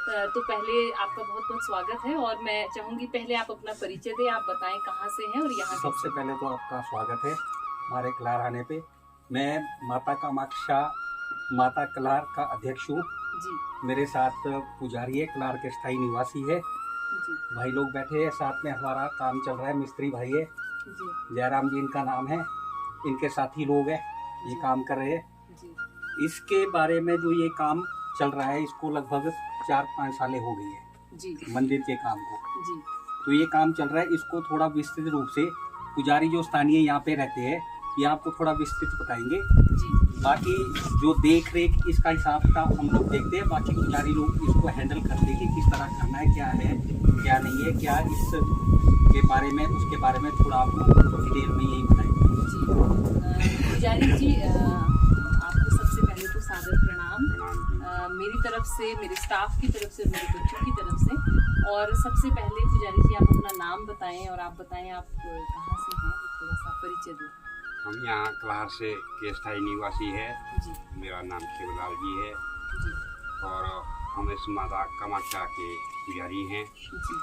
तो पहले आपका बहुत बहुत स्वागत है और मैं चाहूंगी पहले आप अपना परिचय दें, आप बताएं कहाँ से हैं और यहाँ। सबसे पहले तो आपका स्वागत है हमारे कल्हार आने पे। मैं माता कामाक्षा माता कलार का अध्यक्ष हूँ। जी मेरे साथ पुजारी है, कलार के स्थायी निवासी है, जी भाई लोग बैठे हैं, साथ में हमारा काम चल रहा है, मिस्त्री भाई है, जी जयराम जी इनका नाम है, इनके साथी लोग हैं, ये काम कर रहे हैं। जी इसके बारे में जो ये काम चल रहा है, इसको लगभग 4-5 सालें हो गई है जी मंदिर के काम को। जी तो ये काम चल रहा है, इसको थोड़ा विस्तृत रूप से पुजारी जो स्थानीय यहाँ पे रहते हैं ये आपको थोड़ा विस्तृत बताएंगे। जी बाकी जो देख रेख इसका हिसाब किताब हम लोग देखते हैं, बाकी पुजारी लोग इसको हैंडल कर लेंगे, किस तरह करना है, क्या नहीं है, क्या इस के बारे में, उसके बारे में थोड़ा आपको डिटेल में यही बताएंगे। पुजारी जी आपको सबसे पहले तो सादर प्रणाम मेरी तरफ से, मेरे स्टाफ की तरफ से, मेरे बच्चों की तरफ से। और सबसे पहले पुजारी जी आप अपना नाम बताएं और आप बताएं आप कहाँ से हैं, थोड़ा सा परिचय दें। हम यहाँ कलार से के स्थायी निवासी है। जी मेरा नाम शिवलाल जी है जी और हम इस माता कामाक्षा के पुजारी हैं। जी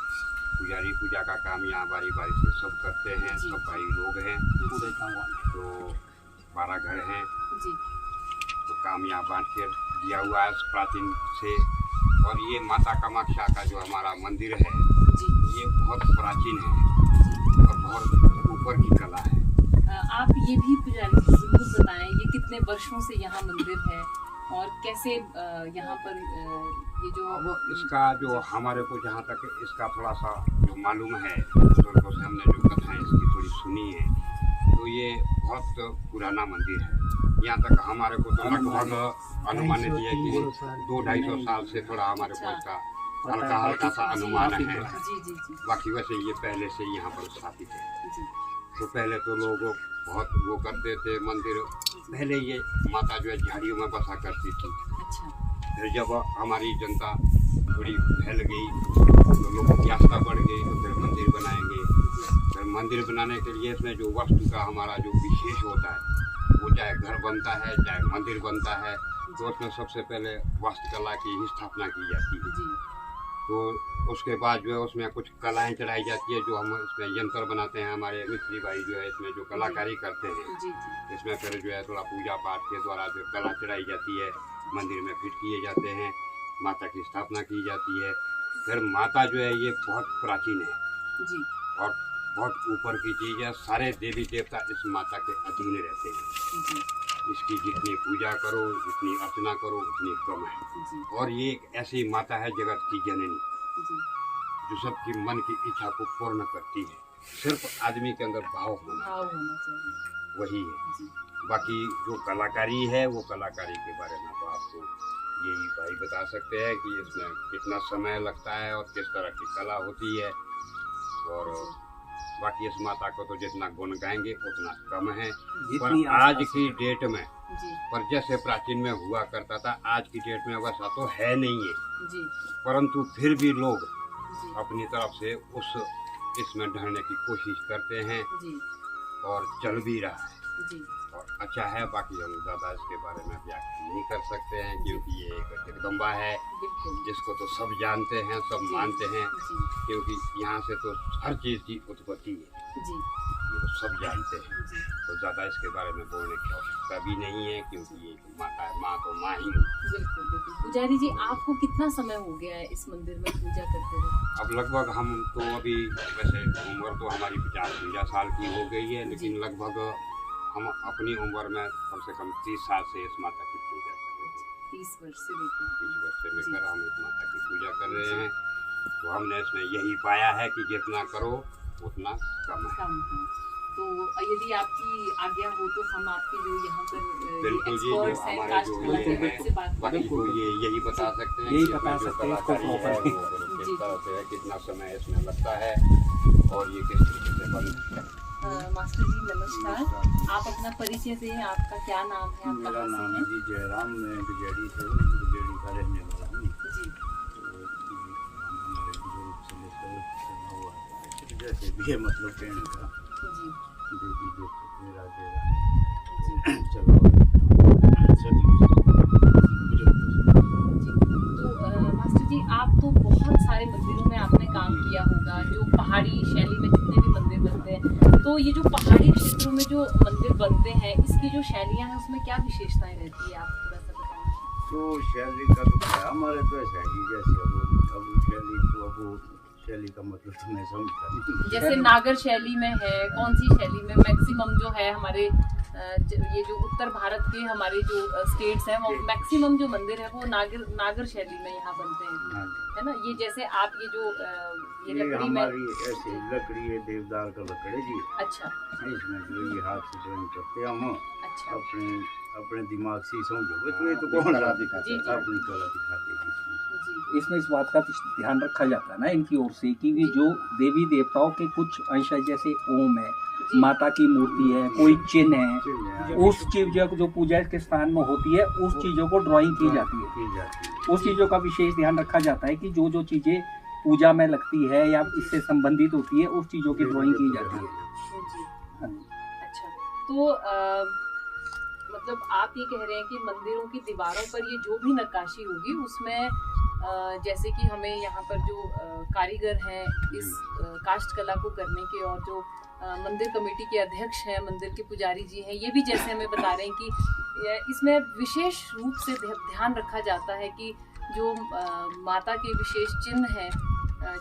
पुजारी पूजा का काम यहाँ बारी बारी से सब करते हैं, जी। सब भाई लोग हैं। पूरे गाँव वाले। तो 12 घर हैं, जी तो काम यहाँ बांट कर दिया हुआ है प्राचीन से। और ये माता कामाक्षा का जो हमारा मंदिर है जी ये बहुत प्राचीन है और बहुत ऊपर की कला है। आप ये भी पुजारी जी जरूर बताएं ये कितने वर्षों से यहाँ मंदिर है और कैसे यहाँ पर ये जो अब इसका जो हमारे को जहाँ तक इसका थोड़ा सा जो मालूम है, बुजुर्गों से हमने जो कथाएं इसकी थोड़ी सुनी है, तो ये बहुत पुराना मंदिर है। यहाँ तक हमारे को तो लगभग अनुमानित है कि 200-250 साल से थोड़ा हमारे को इसका हल्का हल्का सा अनुमान है। जी जी जी बाकी वैसे ये पहले से यहाँ पर स्थापित है। जी तो पहले तो लोग बहुत वो करते थे मंदिर, पहले ये माता जो है झाड़ियों में बसा करती थी। अच्छा फिर जब हमारी जनता थोड़ी फैल गई तो लोगों की आस्था बढ़ गई, तो फिर मंदिर बनाएंगे। फिर मंदिर बनाने के लिए इसमें जो वस्तु का हमारा जो विशेष होता है, वो चाहे घर बनता है चाहे मंदिर बनता है, तो उसमें सबसे पहले वास्तुकला की ही स्थापना की जाती है। जी तो उसके बाद जो है उसमें कुछ कलाएं चढ़ाई जाती है, जो हम इसमें यंत्र बनाते हैं, हमारे मिस्त्री भाई जो है इसमें जो कलाकारी करते हैं। जी जी इसमें फिर जो है थोड़ा पूजा पाठ के द्वारा जो कला चढ़ाई जाती है, मंदिर में फिट किए जाते हैं, माता की स्थापना की जाती है। फिर माता जो है ये बहुत प्राचीन है जी और बहुत ऊपर की चीज़ है। सारे देवी देवता इस माता के अधीन रहते हैं। जी इसकी जितनी पूजा करो, जितनी अर्चना करो, उतनी कम है। जी और ये एक ऐसी माता है जगत की जननी, जी जो सबकी मन की इच्छा को पूर्ण करती है। सिर्फ आदमी के अंदर भाव होना, भाव होना चाहिए। वही है। जी बाकी जो कलाकारी है, वो कलाकारी के बारे में तो आपको यही भाई बता सकते हैं कि इसमें कितना समय लगता है और किस तरह की कला होती है। और बाकी इस माता को तो जितना गुण गाएंगे उतना कम है। पर आज की डेट में, जी पर जैसे प्राचीन में हुआ करता था, आज की डेट में वैसा तो है नहीं है। जी परंतु फिर भी लोग जी अपनी तरफ से इसमें ढलने की कोशिश करते हैं जी और चल भी रहा है जी और अच्छा है। बाकी हम ज़्यादा इसके बारे में व्याख्या नहीं कर सकते हैं, क्योंकि ये एक जगदम्बा है बिल्कुल जिसको तो सब जानते हैं, सब जी। मानते हैं, जी क्योंकि यहाँ से तो हर चीज़ की उत्पत्ति है, जी ये तो सब जानते हैं। जी तो ज़्यादा इसके बारे में बोलने की आवश्यकता भी नहीं है, क्योंकि ये माता है, माँ तो माँ ही है। बिल्कुल बिल्कुल। पुजारी जी आपको कितना समय हो गया है इस मंदिर में पूजा करते हुए? अब लगभग हम तो अभी वैसे उम्र तो हमारी 50-52 साल की हो गई है, लेकिन लगभग हम अपनी उम्र में कम से कम 30 साल से इस माता की पूजा कर रहे हैं। 30 वर्ष से लेकर 30 वर्ष से लेकर हम इस माता की पूजा कर रहे हैं। तो हमने इसमें यही पाया है कि जितना करो उतना कम है। कम है। तो यदि आपकी आज्ञा हो तो हम आपके जो यहाँ पर बिल्कुल जी, जो experts हैं, हमारे कास्ट जो कला ये के हैं, से बात बाकी करें। को ये यही बता सकते हैं यही कि बता इसमें जो सकते हैं इसको कलाकारी है properly। वो जी। किस तरह से है, कितना समय इसमें लगता है और ये किस तरीके से बनता है। मास्टर जी नमस्कार, आप अपना परिचय दें, आपका क्या नाम है, आप मेरा कहाँ से नाम हैं? जी जयराम, मैं गजेड़ी से हूँ, गजेड़ी का रहने वाला हूँ। जी तो हमारे बुजुर्ग से लेकर चला हुआ है, जैसे भी है मतलब कहने का, जी देवी देवता के राजे जी चला हुआ सदियों से बुजुर्ग तो मास्टर जी आप तो बहुत सारे मंदिरों में आपने काम किया होगा, जो पहाड़ी शैली में जितने भी मंदिर बनते हैं, तो ये जो पहाड़ी क्षेत्रों में जो मंदिर बनते हैं, इसकी जो शैलियाँ हैं उसमें क्या विशेषताएं रहती है, आप थोड़ा सा बताएं। तो शैली का तो क्या हमारे तो ऐसा है कि जैसे अब शैली तो अब शैली का मतलब तो मैं समझता नहीं। जैसे नागर शैली में है, कौन सी शैली में मैक्सिमम जो है हमारे ये जो उत्तर भारत के हमारे जो स्टेट्स हैं वो मैक्सिमम जो मंदिर है वो नागर शैली में यहाँ बनते हैं, हाँ, है ना। ये जैसे आप ये जो ये ये लकड़ी में, हमारी ऐसे लकड़ी है, देवदार का लकड़ी जी। अच्छा इसमें जो ये हाथ से ड्राइंग करते हैं हम अच्छा अपने दिमाग से ही समझो तो ये तो कौन कला सा दिखाते हैं। अपनी कला दिखाते हैं इसमें। जी इसमें इस बात का ध्यान रखा जाता है ना इनकी ओर से कि ये जो देवी देवताओं के कुछ अंश है, जैसे ओम है, जी माता की मूर्ति है, कोई चिन्ह है, चलिए, उस चीजों को जो पूजा के स्थान में होती है उस चीजों को ड्राइंग की जाती है। की जाती है। उस चीजों का विशेष ध्यान रखा जाता है कि जो जो चीजें पूजा में लगती है या इससे संबंधित होती है उस चीजों की ड्राइंग की जाती है। जी हाँ जी। अच्छा, तो मतलब आप ये कह रहे हैं कि मंदिरों की दीवारों पर ये जो भी नक्काशी होगी उसमें जैसे कि हमें यहाँ पर जो कारीगर हैं इस काष्ठ कला को करने के, और जो मंदिर कमेटी के अध्यक्ष हैं, मंदिर के पुजारी जी हैं, ये भी जैसे हमें बता रहे हैं कि इसमें विशेष रूप से ध्यान रखा जाता है कि जो माता के विशेष चिन्ह हैं,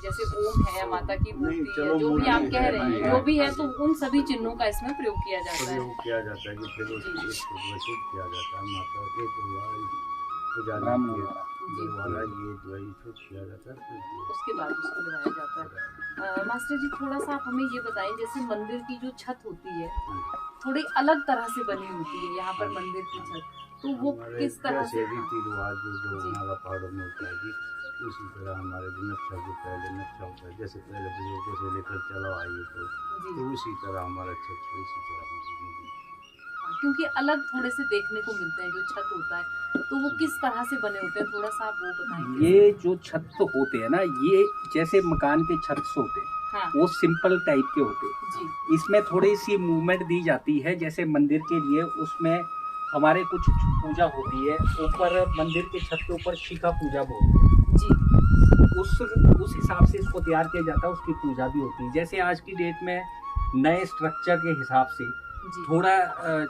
जैसे ओम है या माता की मूर्ति है, जो भी आप कह रहे हैं, जो भी है, तो उन सभी चिन्हों का इसमें प्रयोग किया जाता है। प्रयोग किया जाता है कि फिर इसको प्रस्तुत किया जाता है माता के पुजारी ब्राह्मण जी वाला ये जो है शुद्ध किया जाता है, उसके बाद उसको लगाया जाता है। मास्टर जी थोड़ा सा आप हमें ये बताएं, जैसे मंदिर की जो छत होती है थोड़ी अलग तरह से बनी होती है यहाँ पर मंदिर की छत, तो वो किस तरह से? रीति रिवाज जो हमारा पहाड़ों में होता है जी, उसी तरह हमारे जो नक्शा जो पहले नक्शा होता है, जैसे पहले बुजुर्गों से लेकर चला आइए तो उसी तरह हमारा छत इसी तरह बनेगी। हाँ, क्योंकि अलग थोड़े से देखने को मिलते हैं जो छत होता है, तो वो किस तरह से बने होते हैं, थोड़ा सा आप वो बताएंगे। ये जो छत होते हैं ना, ये जैसे मकान के छत होते हैं, हाँ वो सिंपल टाइप के होते हैं। जी इसमें थोड़ी सी मूवमेंट दी जाती है, जैसे मंदिर के लिए उसमें हमारे कुछ पूजा होती है, ऊपर मंदिर के छत के ऊपर शिखा पूजा बोलते हैं जी उस हिसाब से इसको तैयार किया जाता है, उसकी पूजा भी होती है। जैसे आज की डेट में नए स्ट्रक्चर के हिसाब से जी थोड़ा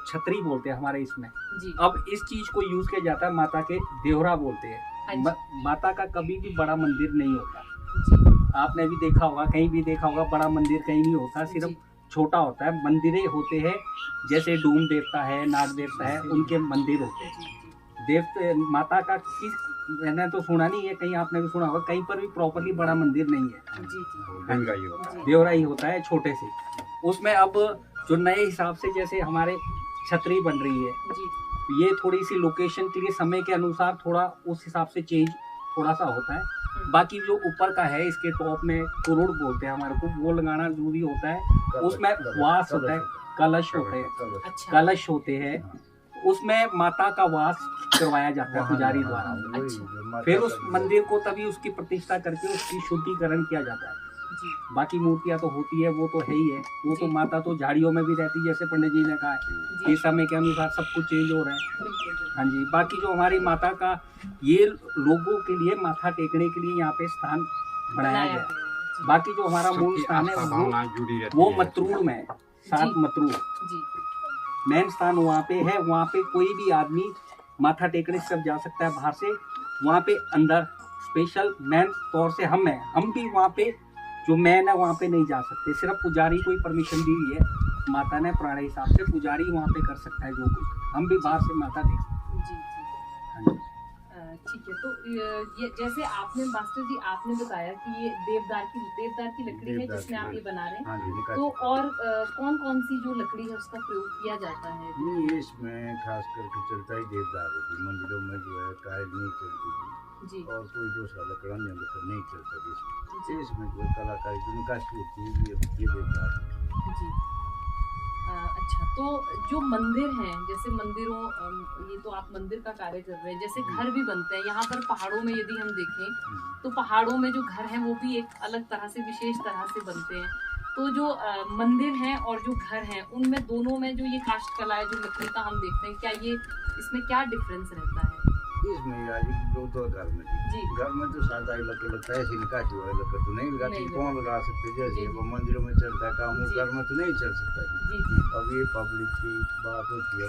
छतरी बोलते हैं हमारे इसमें, जी अब इस चीज को यूज किया जाता है, माता के देवरा बोलते हैं। हाँ जी। माता का कभी भी बड़ा मंदिर नहीं होता, जी आपने भी देखा होगा, कहीं भी देखा होगा, बड़ा मंदिर कहीं नहीं होता, सिर्फ जी छोटा होता है। मंदिरें होते हैं जैसे डूम देवता है, नाग देवता है, उनके मंदिर होते हैं। देव माता का किस, मैंने तो सुना नहीं है, कहीं आपने भी सुना होगा, कहीं पर भी प्रॉपरली बड़ा मंदिर नहीं है, जी गंगा ही होता है। देवरा ही होता है छोटे से। उसमें अब जो नए हिसाब से जैसे हमारे छतरी बन रही है, जी ये थोड़ी सी लोकेशन के लिए समय के अनुसार थोड़ा उस हिसाब से चेंज थोड़ा सा होता है। बाकी जो ऊपर का है, इसके टॉप में कुरुड़ बोलते हैं हमारे को, वो लगाना जरूरी होता है। उसमें वास होता है, कलश होते हैं, अच्छा कलश होते हैं, उसमें माता का वास करवाया जाता है पुजारी द्वारा। अच्छा। फिर उस मंदिर को तभी उसकी प्रतिष्ठा करके उसकी शुद्धिकरण किया जाता है। जी बाकी मूर्तियां तो होती है, वो तो है ही है, वो तो जी। माता तो झाड़ियों में भी रहती है, जैसे पंडित जी ने कहा है, जी इस समय के अनुसार सब कुछ चेंज हो रहा है। बिल्कुल बिल्कुल। हाँ जी। बाकी जो हमारी माता का, ये लोगों के लिए माथा टेकने के लिए यहाँ पे स्थान बनाया गया है। जी बाकी जो हमारा मूल सबकी स्थान है आस्था भावना जुड़ी रहती वो है। मतरूड़ में है, सात जी। मतरूड़ जी मेन स्थान वहाँ पे है। वहाँ पे कोई भी आदमी माथा टेकने सब जा सकता है बाहर से, वहाँ पे अंदर स्पेशल मेन तौर से हम भी वहाँ पे जो मैन है वहाँ पे नहीं जा सकते, सिर्फ पुजारी को ही परमिशन दी हुई है माता ने, पुराने हिसाब से पुजारी वहाँ पे कर सकता है जो कुछ, हम भी बाहर से माता देख सकते जी हैं। हाँ जी। ठीक है। तो ये जैसे आपने मास्टर जी आपने बताया कि ये देवदार की लकड़ी है जिसमें आप ये बना रहे हैं, हाँ जी, तो और कौन कौन सी जो लकड़ी है उसका प्रयोग किया जाता है? नहीं, इसमें खास करके चलता ही देवदार है जी। मंदिरों में जो है टाइल नहीं चलती थी जी और कोई दूसरा लकड़ा नहीं चलता जिसमें, इसमें जो कलाकारी जो नक्काशी होती है ये देवदार है। जी अच्छा, तो जो मंदिर हैं, जैसे मंदिरों ये तो आप मंदिर का कार्य कर रहे हैं, जैसे घर भी बनते हैं यहाँ पर पहाड़ों में, यदि हम देखें तो पहाड़ों में जो घर हैं वो भी एक अलग तरह से, विशेष तरह से बनते हैं। तो जो मंदिर हैं और जो घर हैं, उनमें दोनों में जो ये काष्ठ कला है, जो लकड़ी का हम देखते हैं, क्या ये इसमें क्या डिफरेंस रहता है? इसमें आज दो घर में जी। घर में तो सादा ही लकड़ लगता है, ऐसी निकासी हुआ लकड़ तो नहीं लगाती, नहीं कौन लगा सकते, जैसे जी। वो मंदिरों में चलता है काम, वो जी। घर में तो नहीं चल सकता। जी जी। अब ये पब्लिक की बात होती है,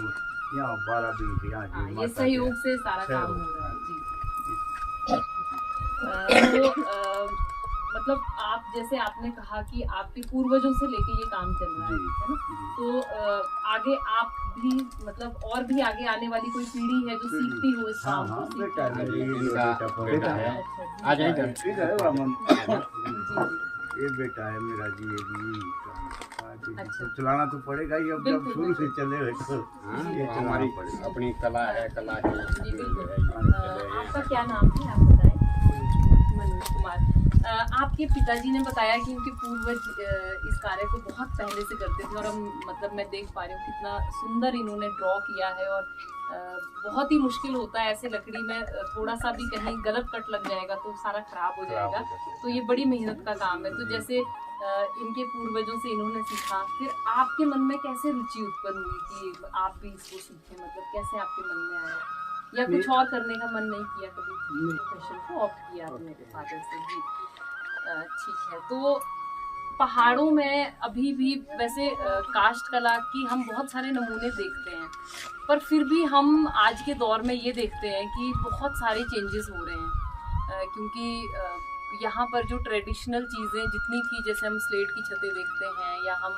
यहाँ 12-20 यहाँ हाँ, की ये माता सहयोग के- से सारा काम सहयोग। हो रहा है जी। तो मतलब आप जैसे आपने कहा कि आपके पूर्वजों से लेके ये काम चल रहा है जी। है ना? जी। तो आगे आप भी मतलब और भी आगे आने वाली कोई पीढ़ी है जो पीढ़ी। सीखती हो इस हाँ काम हाँ को? बेटा है, सीखती ये हो? इनका बेटा है, अच्छा, आ जाइए जी, इधर। ठीक है रमन, जी, ये बेटा है मेरा जी, ये भी काम करता है, जी। अच्छा। तो चलाना तो पड़ेगा ही, अब जब बिल्कुल, शुरू से चले हुए तो हाँ, ये तो चलाना हमारी पड़ेगा। अपनी कला है, कला की जी, बिल्कुल। है, ये चले हैं। आपका क्या नाम है आप बताएं? मनोज कुमार। आपके पिताजी ने बताया कि उनके पूर्वज इस कार्य को बहुत पहले से करते थे और हम मतलब मैं देख पा रही हूँ कितना सुंदर इन्होंने ड्रॉ किया है और बहुत ही मुश्किल होता है ऐसे लकड़ी में थोड़ा सा भी कहीं गलत कट लग जाएगा तो सारा खराब हो जाएगा, तो ये बड़ी मेहनत का काम है। तो जैसे इनके पूर्वजों से इन्होंने सीखा, फिर आपके मन में कैसे रुचि उत्पन्न हुई कि आप भी इसको सीखें, मतलब कैसे आपके मन में आया या कुछ और करने का मन नहीं किया कभी? प्रोफेशन को ऑप्ट किया आपने फादर से जी। ठीक है, तो पहाड़ों में अभी भी वैसे काष्ठ कला की हम बहुत सारे नमूने देखते हैं, पर फिर भी हम आज के दौर में ये देखते हैं कि बहुत सारे चेंजेस हो रहे हैं क्योंकि यहाँ पर जो ट्रेडिशनल चीज़ें जितनी थी, जैसे हम स्लेट की छतें देखते हैं या हम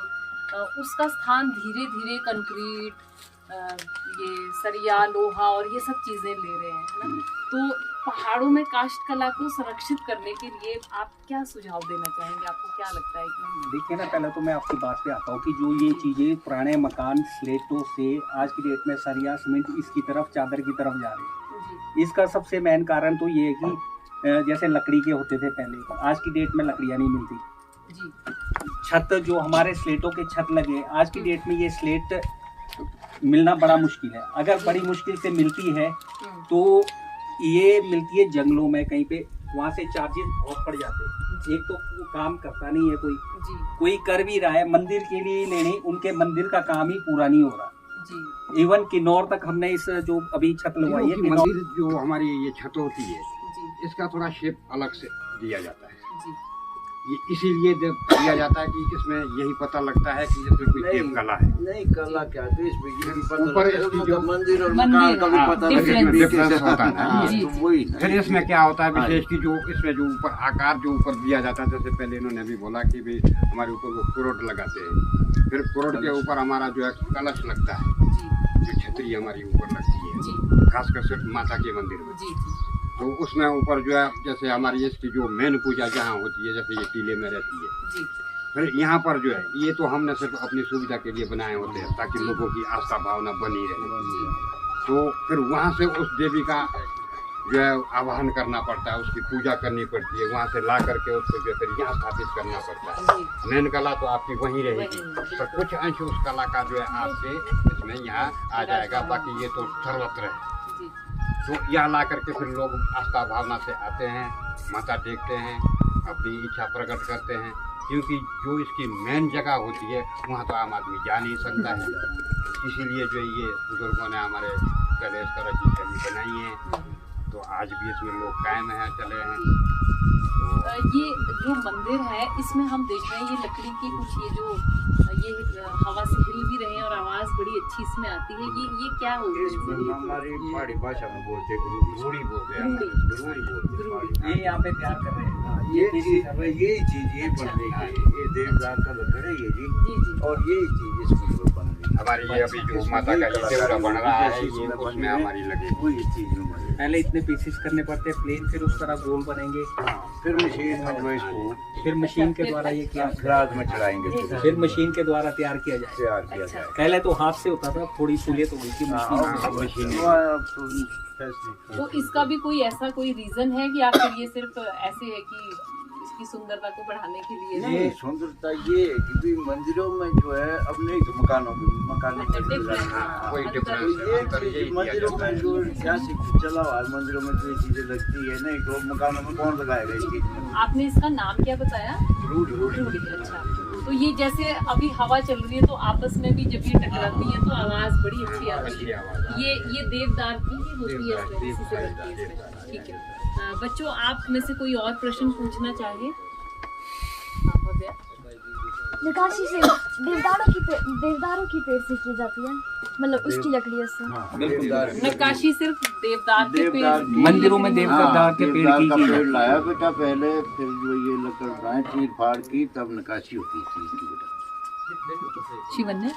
उसका स्थान धीरे धीरे कंक्रीट, ये सरिया, लोहा और ये सब चीज़ें ले रहे हैं, है ना? तो पहाड़ों में काष्ठ कला को संरक्षित करने के लिए आप क्या सुझाव देना चाहेंगे? आपको क्या लगता है कि देखिए ना, पहले तो मैं आपकी बात पे आता हूँ कि जो ये चीज़ें पुराने मकान स्लेटों से आज की डेट में सरिया सीमेंट इसकी तरफ, चादर की तरफ जा रहे हैं, जी इसका सबसे मेन कारण तो ये है कि जैसे लकड़ी के होते थे पहले, आज की डेट में लकड़ियाँ नहीं मिलती। जी छत जो हमारे स्लेटों के छत लगे, आज की डेट में ये स्लेट मिलना बड़ा मुश्किल है। अगर बड़ी मुश्किल से मिलती है तो ये मिलती है जंगलों में कहीं पे, वहाँ से चार्जेस बहुत पड़ जाते हैं। एक तो वो काम करता नहीं है जी कोई कर भी रहा है मंदिर के लिए लेने, उनके मंदिर का काम ही पूरा नहीं हो रहा। जी इवन किन्नौर तक हमने इस जो अभी छत लगवाई है, क्योंकि किन्नौर मंदिर जो हमारी ये छत होती है, जी इसका थोड़ा शेप अलग से दिया जाता है। जी ये इसीलिए दिया जाता है कि इसमें यही पता लगता है कि इसमें कोई देव कला है। नहीं कला क्या तो इसमें ये भी पता ऊपर लगता है, इसकी मतलब जो मंदिर और मंदिर, मकान का भी हाँ, पता difference। लगता है। डिफरेंस होता है ना। हाँ, जी, तो जी। वही फिर इसमें क्या होता है हाँ। विशेष की जो इसमें जो ऊपर आकार जो ऊपर दिया जाता है, जैसे पहले इन्होंने भी बोला कि भी हमारे ऊपर वो कुरोट लगाते हैं, फिर कुरोट के ऊपर हमारा जो है कलश लगता है, जी जो छतरी हमारी ऊपर लगती है, जी खासकर सिर्फ माता के मंदिर में। जी जी तो उसमें ऊपर जो है जैसे हमारी इसकी जो मेन पूजा जहाँ होती है, जैसे ये टीले में रहती है, जी फिर यहाँ पर जो है ये तो हमने सिर्फ अपनी सुविधा के लिए बनाए होते हैं ताकि लोगों की आस्था भावना बनी रहे। तो फिर वहाँ से उस देवी का जो है आवाहन करना पड़ता है, उसकी पूजा करनी पड़ती है, वहाँ से ला करके उसको जो है फिर यहाँ स्थापित करना पड़ता है। जी मेन कला तो आपकी वहीं रहेगी, वहीं, पर कुछ अंश उस कला का जो है आपके इसमें यहाँ आ जाएगा, बाकी ये तो सर्वत्र है। जी तो यहाँ ला करके फिर लोग आस्था भावना से आते हैं, माथा टेकते हैं, अपनी इच्छा प्रकट करते हैं, क्योंकि जो इसकी मेन जगह होती है वहाँ तो आम आदमी जा नहीं सकता है। इसीलिए जो ये बुजुर्गों ने हमारे पहले इस तरह की शैली बनाई है, तो आज भी इसमें लोग कायम हैं, चले हैं। ये जो मंदिर है इसमें हम देख रहे हैं ये लकड़ी की कुछ ये हवा से हिल भी रहे हैं और आवाज बड़ी अच्छी इसमें आती है। ये क्या हो इसमें गया? हमारी पहाड़ी भाषा में बोलते हैं घूड़ी बोलते हैं। गुरूड़ी बोलते हैं पहाड़ी ये यहाँ पे तैयार कर रहे हैं। ये चीज ये बन रही है, ये देवदार का लकड़ है ये जी, जी जी और ये चीज इसमें बन रही है। हमारी ये अभी जो माता का ये देवरा बन रहा है, ये उसमें हमारी लगी। वही चीज में बनी है। पहले इतने पीसेस करने पड़ते हैं प्लेन, फिर उस तरह गोल बनेंगे, हाँ, फिर मशीन में जो है इसको फिर मशीन के द्वारा ये किया, ग्रास में चढ़ाएंगे, फिर मशीन के द्वारा तैयार किया जाए। तैयार किया जाए। पहले तो हाथ से होता था, थोड़ी सहूलियत हो गई थी मशीन में। तो इसका भी कोई ऐसा कोई रीजन है कि आखिर ये सिर्फ ऐसे है कि इसकी सुंदरता को बढ़ाने के लिए? नहीं, सुंदरता ये है कि भी मंदिरों में जो है अब नहीं तो मकानों अच्छा, में different, हाँ, कोई अंतर। difference तो ये अंतर यही चीज दिया मंदिरों जाता में है। जो ऐसी चला हुआ है, मंदिरों में जो ये चीजें लगती है, नहीं तो मकानों में कौन लगाएगा इस चीज में? आपने इसका नाम क्या बताया? रूढ़ी रूढ़ी, अच्छा। तो ये जैसे अभी हवा चल रही है तो आपस में भी जब ये टकराती है तो आवाज बड़ी अच्छी आती है। ये देवदार की ही होती है इसमें, इसी से बनती है इसमें। ठीक है बच्चों, आप में से कोई और प्रश्न पूछना चाहे? नक्काशी से देवदारों की पेड़ से की जाती है, मतलब उसकी लकड़ियों से। नक्काशी सिर्फ देवदार के पेड़, मंदिरों में देवदार के पेड़ की पेड़ लाया बेटा पहले, फिर जो ये लकड़ गाय चीर फाड़ की तब नक्काशी होती है इसकी बेटा। शिवन ने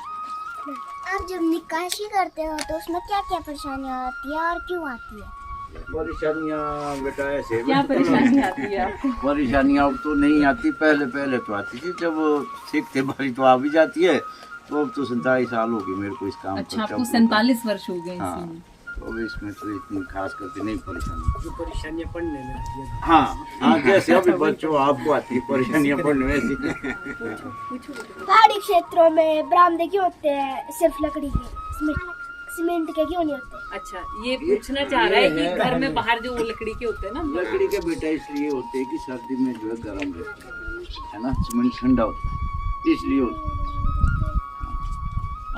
आप जब नक्काशी करते हो तो उसमें क्या क्या परेशानियाँ आती है और क्यों आती है? परेशानियाँ बेटा ऐसे क्या परेशानी आती है आपको? परेशानियाँ अब तो नहीं आती, पहले तो आती थी, जब सीखते बारी तो आ भी जाती है। तो अब तो 47 साल हो गए मेरे को इस काम को। अच्छा, आपको 47 वर्ष हो गए हाँ, इसमें। तो अब इसमें तो इतनी खास करके नहीं परेशानी। जो परेशानियाँ पढ़ने में आती है। हाँ जैसे अभी बच्चों आपको आती है परेशानियाँ पढ़ने में। पहाड़ी क्षेत्रों में बरामदे क्यों होते हैं सिर्फ लकड़ी के, सीमेंट के क्यों नहीं होते? अच्छा, ये पूछना चाह रहा है कि घर में बाहर जो लकड़ी के होते हैं ना, लकड़ी के बेटा इसलिए होते हैं कि सर्दी में जो है गर्म रहता है ना, सीमेंट ठंडा होता है इसलिए होता है।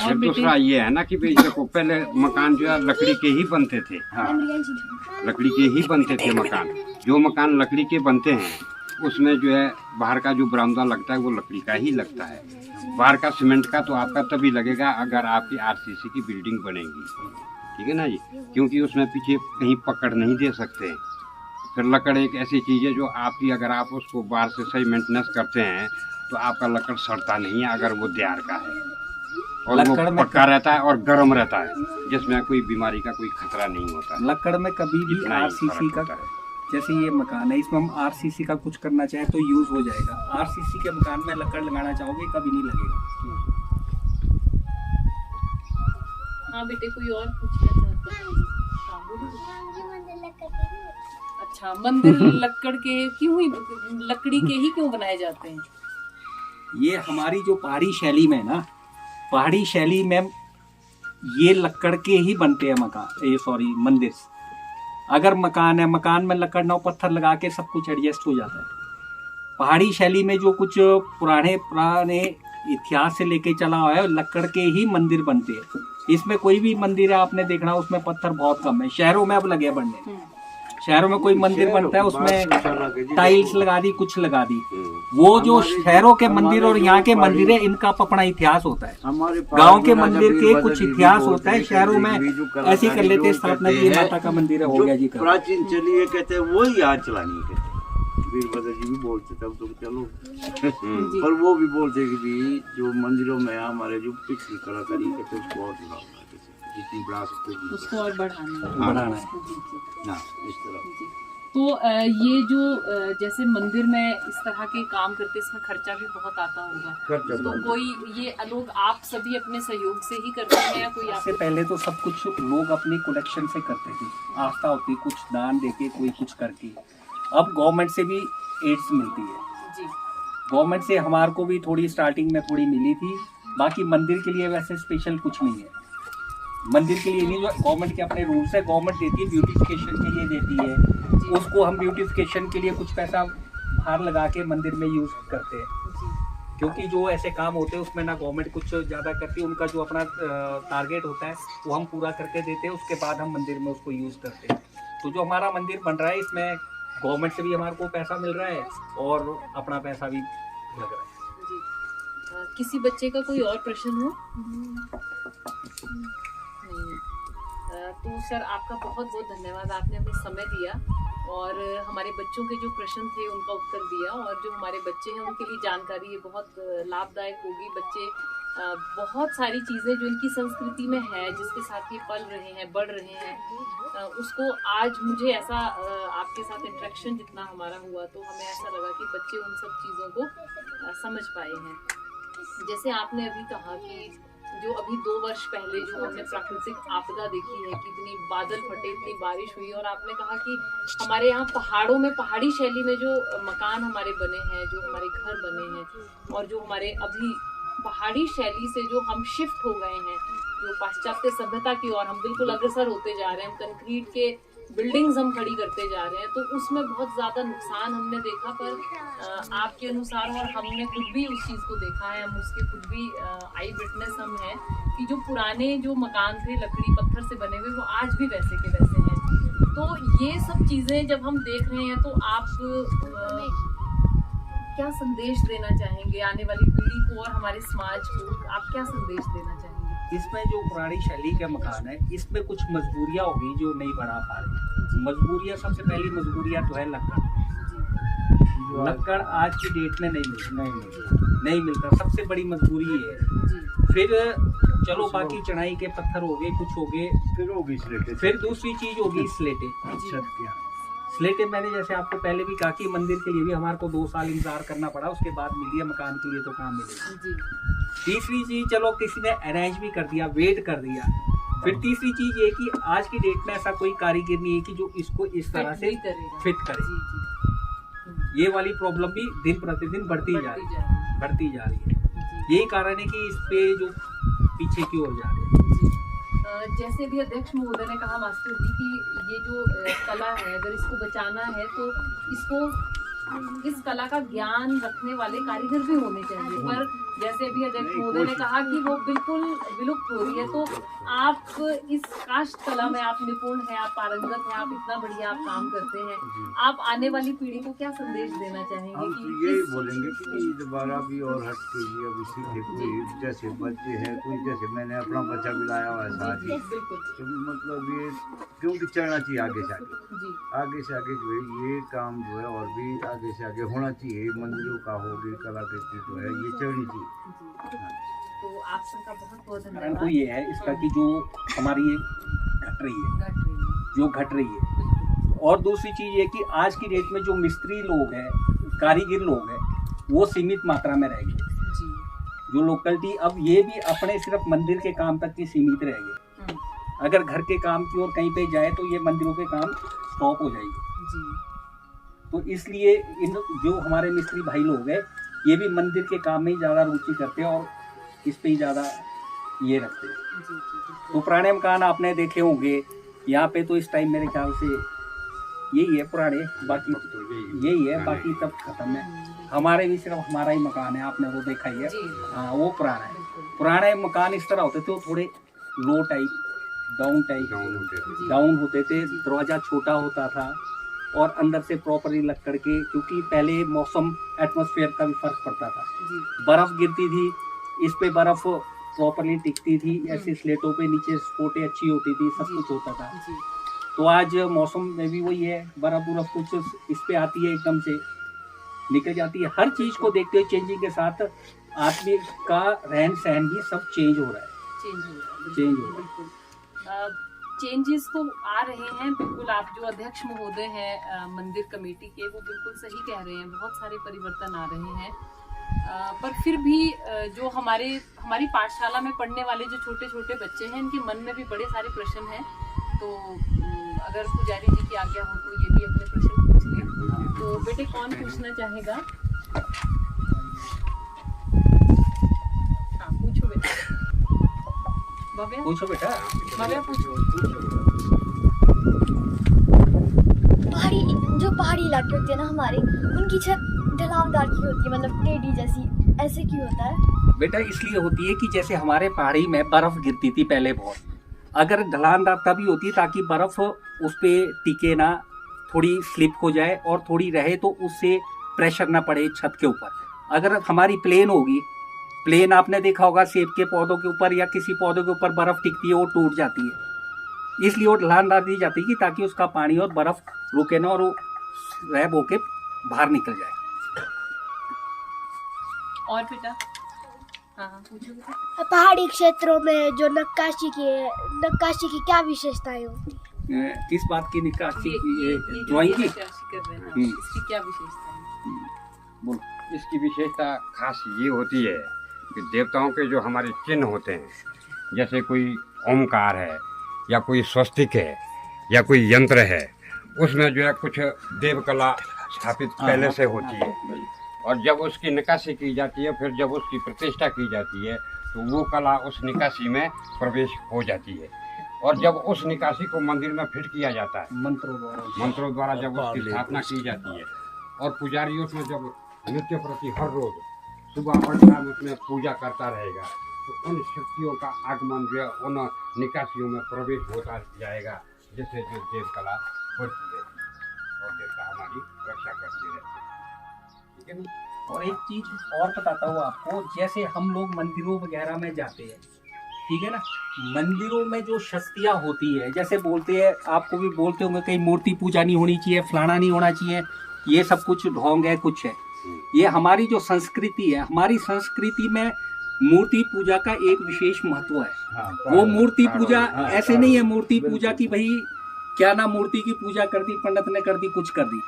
और दूसरा ये है ना कि भाई देखो पहले मकान जो है लकड़ी के ही बनते थे। हाँ, लकड़ी के ही बनते थे मकान। जो मकान लकड़ी के बनते हैं उसमें जो है बाहर का जो बरामदा लगता है वो लकड़ी का ही लगता है। बाहर का सीमेंट का तो आपका तभी लगेगा अगर आपकी आरसीसी की बिल्डिंग बनेगी, ठीक है ना जी, क्योंकि उसमें पीछे कहीं पकड़ नहीं दे सकते। फिर लकड़ एक ऐसी चीज़ है जो आपकी अगर आप उसको बाहर से सही मेंटेनेंस करते हैं तो आपका लकड़ सड़ता नहीं है अगर वो दियार का है, और वो पक्का रहता है और गर्म रहता है, जिसमें कोई बीमारी का कोई खतरा नहीं होता। लकड़ में कभी भी आरसीसी का, जैसे ये मकान है इसमें हम आरसीसी का कुछ करना चाहे तो यूज हो जाएगा। आरसीसी के मकान में लकड़ लगाना चाहोगे कभी नहीं लगेगा। हाँ बेटे, कोई और पूछना चाहता है? अच्छा, मंदिर लकड़ के क्यों ही, लकड़ी के ही क्यों बनाए जाते हैं? ये हमारी जो पहाड़ी शैली में ना, पहाड़ी शैली में ये लकड़ के ही बनते हैं मकान, ये सॉरी मंदिर। अगर मकान है, मकान में लकड़ ना पत्थर लगा के सब कुछ एडजस्ट हो जाता है। पहाड़ी शैली में जो कुछ पुराने इतिहास से लेके चला हुआ है, लकड़ के ही मंदिर बनते हैं। इसमें कोई भी मंदिर है आपने देखना उसमें पत्थर बहुत कम है। शहरों में अब लगे बनने, शहरों में कोई मंदिर बनता है उसमें टाइल्स लगा दी, कुछ लगा दी। वो जो शहरों के मंदिर और यहाँ के मंदिर है इनका अपना इतिहास होता है। गांव के मंदिर के कुछ इतिहास होता है, शहरों में ऐसे कर लेते हैं स्थापना की माता का मंदिर हो गया जी। प्राचीन चली है कहते हैं वही यहाँ चलानी है, वीरभद्र जी भी बोलते तब तो चलो। पर वो भी बोलते कि भी जो मंदिरों में हमारे जो पिछली कलाकारी कहते हैं उसको और जितनी बढ़ा सकते उसको और बढ़ाना है। इस तरह। तो ये जो जैसे मंदिर में इस तरह के काम करते इसमें खर्चा भी बहुत आता होगा, तो कोई ये लोग आप सभी अपने सहयोग से ही करते हैं या कोई इससे पहले तो सब कुछ लोग अपनी कलेक्शन से करते थे, आस्था होती, कुछ दान देके कोई कुछ करके। अब गवर्नमेंट से भी एड्स मिलती है जी। गवर्नमेंट से हमारे को भी थोड़ी स्टार्टिंग में थोड़ी मिली थी, बाकी मंदिर के लिए वैसे स्पेशल कुछ नहीं है। मंदिर के लिए नहीं, जो गवर्नमेंट के अपने रूल्स है, गवर्नमेंट देती है ब्यूटिफिकेशन के लिए देती है, उसको हम ब्यूटिफिकेशन के लिए कुछ पैसा बाहर लगा के मंदिर में यूज करते हैं। क्योंकि जो ऐसे काम होते हैं उसमें ना गवर्नमेंट कुछ ज़्यादा करती है, उनका जो अपना टारगेट होता है वो हम पूरा करके देते हैं, उसके बाद हम मंदिर में उसको यूज़ करते हैं। तो जो हमारा मंदिर बन रहा है इसमें गवर्नमेंट से भी हमारे को पैसा मिल रहा है और अपना पैसा भी लग रहा है जी। किसी बच्चे का कोई और प्रश्न हो? तो सर आपका बहुत बहुत धन्यवाद, आपने हमें समय दिया और हमारे बच्चों के जो प्रश्न थे उनका उत्तर दिया, और जो हमारे बच्चे हैं उनके लिए जानकारी ये बहुत लाभदायक होगी। बच्चे बहुत सारी चीज़ें जो इनकी संस्कृति में है, जिसके साथ ये पल रहे हैं, बढ़ रहे हैं, उसको आज मुझे ऐसा आपके साथ इंटरेक्शन जितना हमारा हुआ तो हमें ऐसा लगा कि बच्चे उन सब चीज़ों को समझ पाए हैं। जैसे आपने अभी कहा कि जो अभी 2 वर्ष पहले जो हमने प्राकृतिक आपदा देखी है, कितनी बादल फटे, इतनी बारिश हुई, और आपने कहा कि हमारे यहाँ पहाड़ों में, पहाड़ी शैली में जो मकान हमारे बने हैं, जो हमारे घर बने हैं, और जो हमारे अभी पहाड़ी शैली से जो हम शिफ्ट हो गए हैं, जो पाश्चात्य सभ्यता की ओर हम बिल्कुल अग्रसर होते जा रहे हैं, हम कंक्रीट के बिल्डिंग्स हम खड़ी करते जा रहे हैं, तो उसमें बहुत ज्यादा नुकसान हमने देखा। पर आपके अनुसार, और हमने खुद भी उस चीज को देखा है, हम उसके खुद भी आई विटनेस हम हैं कि जो पुराने जो मकान थे लकड़ी पत्थर से बने हुए, वो आज भी वैसे के वैसे हैं। तो ये सब चीजें जब हम देख रहे हैं, तो आप क्या संदेश देना चाहेंगे आने वाली पीढ़ी को और हमारे समाज को? आप क्या संदेश देना चाहेंगे? इसमें जो पुरानी शैली के मकान है, इसमें कुछ मजबूरियां होगी जो नहीं बना पा रही। मजबूरियां, सबसे पहली मजबूरियां तो है लक्कड़ आज की डेट में नहीं मिलता, सबसे बड़ी मजबूरी है। फिर चलो बाकी चढ़ाई के पत्थर हो गए, कुछ हो गए, फिर होगी स्लेटें। फिर दूसरी चीज होगी स्लेटें। स्लेटें मैंने जैसे आपको पहले भी कहा कि मंदिर के लिए भी हमारे को 2 साल इंतजार करना पड़ा, उसके बाद मिली है। मकान के लिए तो काम मिलेगा। तीसरी चीज, चलो किसी ने अरेंज भी कर दिया, वेट कर दिया। फिर तीसरी चीज ये कि आज की डेट में ऐसा कोई कारीगर नहीं है कि जो इसको इस तरह से फिट करे। ये वाली प्रॉब्लम भी दिन प्रतिदिन बढ़ती जा रही है। यही कारण है कि इस पे जो पीछे की ओर जा रहे हैं। जैसे भी अध्यक्ष महोदय ने कहा मास्टर जी कि ये जो कला है, अगर इसको बचाना है तो इसको, इस कला का ज्ञान रखने वाले कारीगर भी होने चाहिए। पर जैसे अभी अध्यक्ष महोदय ने कहा कि वो बिल्कुल विलुप्त हो रही है, तो आप इस काष्ठ कला में आप निपुण हैं, आप पारंगत हैं, आप इतना बढ़िया आप काम करते हैं, आप आने वाली पीढ़ी को क्या संदेश देना चाहेंगे? हम कि यही बोलेंगे कि दोबारा भी और हट के ये अब इसी के कोई जैसे बच्चे हैं, कोई जैसे मैंने अपना बच्चा भी लाया हुआ है साथ ही, तो मतलब ये क्योंकि चढ़ना चाहिए आगे से आगे जो है ये काम जो है और भी आगे से आगे होना चाहिए। मंदिरों का हो गई कलाकृति जो है ये चढ़नी चाहिए। तो आप सबका बहुत बहुत कारण धन्यवाद। तो ये है इसका कि जो हमारी ये घट रही है। और दूसरी चीज ये कि आज की डेट में जो मिस्त्री लोग हैं, कारीगर लोग हैं, वो सीमित मात्रा में रह गए। जो लोकलिटी अब ये भी अपने सिर्फ मंदिर के काम तक ही सीमित रह गए। अगर घर के काम की ओर कहीं पे जाए तो ये मंदिरों के काम स्टॉप हो जाएगी। तो इसलिए इन जो हमारे मिस्त्री भाई लोग हैं, ये भी मंदिर के काम में ही ज़्यादा रुचि करते हैं और इस पे ही ज़्यादा ये रखते हैं। तो पुराने मकान आपने देखे होंगे, यहाँ पे तो इस टाइम मेरे ख्याल से यही है पुराने, बाकी यही है, बाकी सब खत्म है। हमारे भी सिर्फ हमारा ही मकान है, आपने वो देखा ही है। हाँ, वो पुराना है। पुराने मकान इस तरह होते थे, वो थोड़े लो टाइप, डाउन होते थे, दरवाजा छोटा होता था और अंदर से प्रॉपरली लकड़ के, क्योंकि पहले मौसम एटमॉस्फेयर का भी फर्क पड़ता था। बर्फ गिरती थी, इस पे बर्फ प्रॉपरली टिकती थी, ऐसे स्लेटों पे नीचे स्पोटें अच्छी होती थी, सब कुछ होता था। तो आज मौसम में भी वही है, बर्फ कुछ इस पे आती है, एकदम से निकल जाती है। हर चीज को देखते हुए चेंजिंग के साथ आदमी का रहन सहन भी सब चेंज हो रहा है। चेंजेस तो आ रहे हैं बिल्कुल। आप जो अध्यक्ष महोदय हैं मंदिर कमेटी के, वो बिल्कुल सही कह रहे हैं, बहुत सारे परिवर्तन आ रहे हैं। पर फिर भी जो हमारी पाठशाला में पढ़ने वाले जो छोटे छोटे बच्चे हैं, इनके मन में भी बड़े सारे प्रश्न हैं। तो अगर पुजारी जी की आज्ञा हो तो ये भी अपने प्रश्न पूछ लें। तो बेटे कौन पूछना चाहेगा? हाँ, पूछो बेटा। भव्या पूछो बेटा। भव्या पूछो। पहाड़ी इलाके होते हैं ना हमारे, उनकी छत ढलावदार की होती है, मतलब टेढ़ी जैसी, ऐसे क्यों होता है? बेटा इसलिए होती है कि जैसे हमारे पहाड़ी में बर्फ गिरती थी पहले बहुत, अगर ढलानदार तभी होती है ताकि बर्फ उस पे टिके ना, थोड़ी स्लिप हो जाए और थोड़ी रहे तो उससे प्रेशर ना पड़े छत के ऊपर। अगर हमारी प्लेन होगी, प्लेन आपने देखा होगा सेब के पौधों के ऊपर या किसी पौधों के ऊपर बर्फ टिकती है, वो टूट जाती है। इसलिए वो ढलानदार दी जाती है कि ताकि उसका पानी और बर्फ रुके ना और वो रैब होके बाहर निकल जाए। और बेटा? हाँ पूछो बेटा। पहाड़ी क्षेत्रों में जो नक्काशी की क्या विशेषताएं होती है? किस बात की नक्काशी? ड्राइंग की कर रहे हैं, इसकी क्या विशेषता है? बोलो। इसकी विशेषता खास ये होती है कि देवताओं के जो हमारे चिन्ह होते हैं, जैसे कोई ओमकार है या कोई स्वस्तिक है या कोई यंत्र है, उसमें जो है कुछ देवकला स्थापित पहले से होती है। और जब उसकी नक्काशी की जाती है, फिर जब उसकी प्रतिष्ठा की जाती है, तो वो कला उस नक्काशी में प्रवेश हो जाती है। और जब उस निकासी को मंदिर में फिट किया जाता है मंत्रों द्वारा जब उसकी स्थापना की जाती है और पुजारी उसमें जब नित्य प्रति हर रोज सुबह और शाम उसमें पूजा करता रहेगा तो उन शक्तियों का आगमन जो है उन निकासियों में प्रवेश होता जाएगा, जिससे जो देव कला बढ़ती रहेगी और देवता हमारी रक्षा करते रहते हैं। ठीक है ना। और एक चीज और बताता हूँ आपको, जैसे हम लोग मंदिरों वगैरह में जाते हैं, ठीक है ना, मंदिरों में जो शक्तियाँ होती है, जैसे बोलते हैं, आपको भी बोलते होंगे कहीं मूर्ति पूजा नहीं होनी चाहिए, फलाना नहीं होना चाहिए, ये सब कुछ ढोंग है, कुछ है। ये हमारी जो संस्कृति है, हमारी संस्कृति में मूर्ति पूजा का एक विशेष महत्व है। वो मूर्ति पूजा ऐसे नहीं है मूर्ति पूजा की भाई क्या ना मूर्ति की पूजा कर दी, पंडित ने कर दी, कुछ कर दी।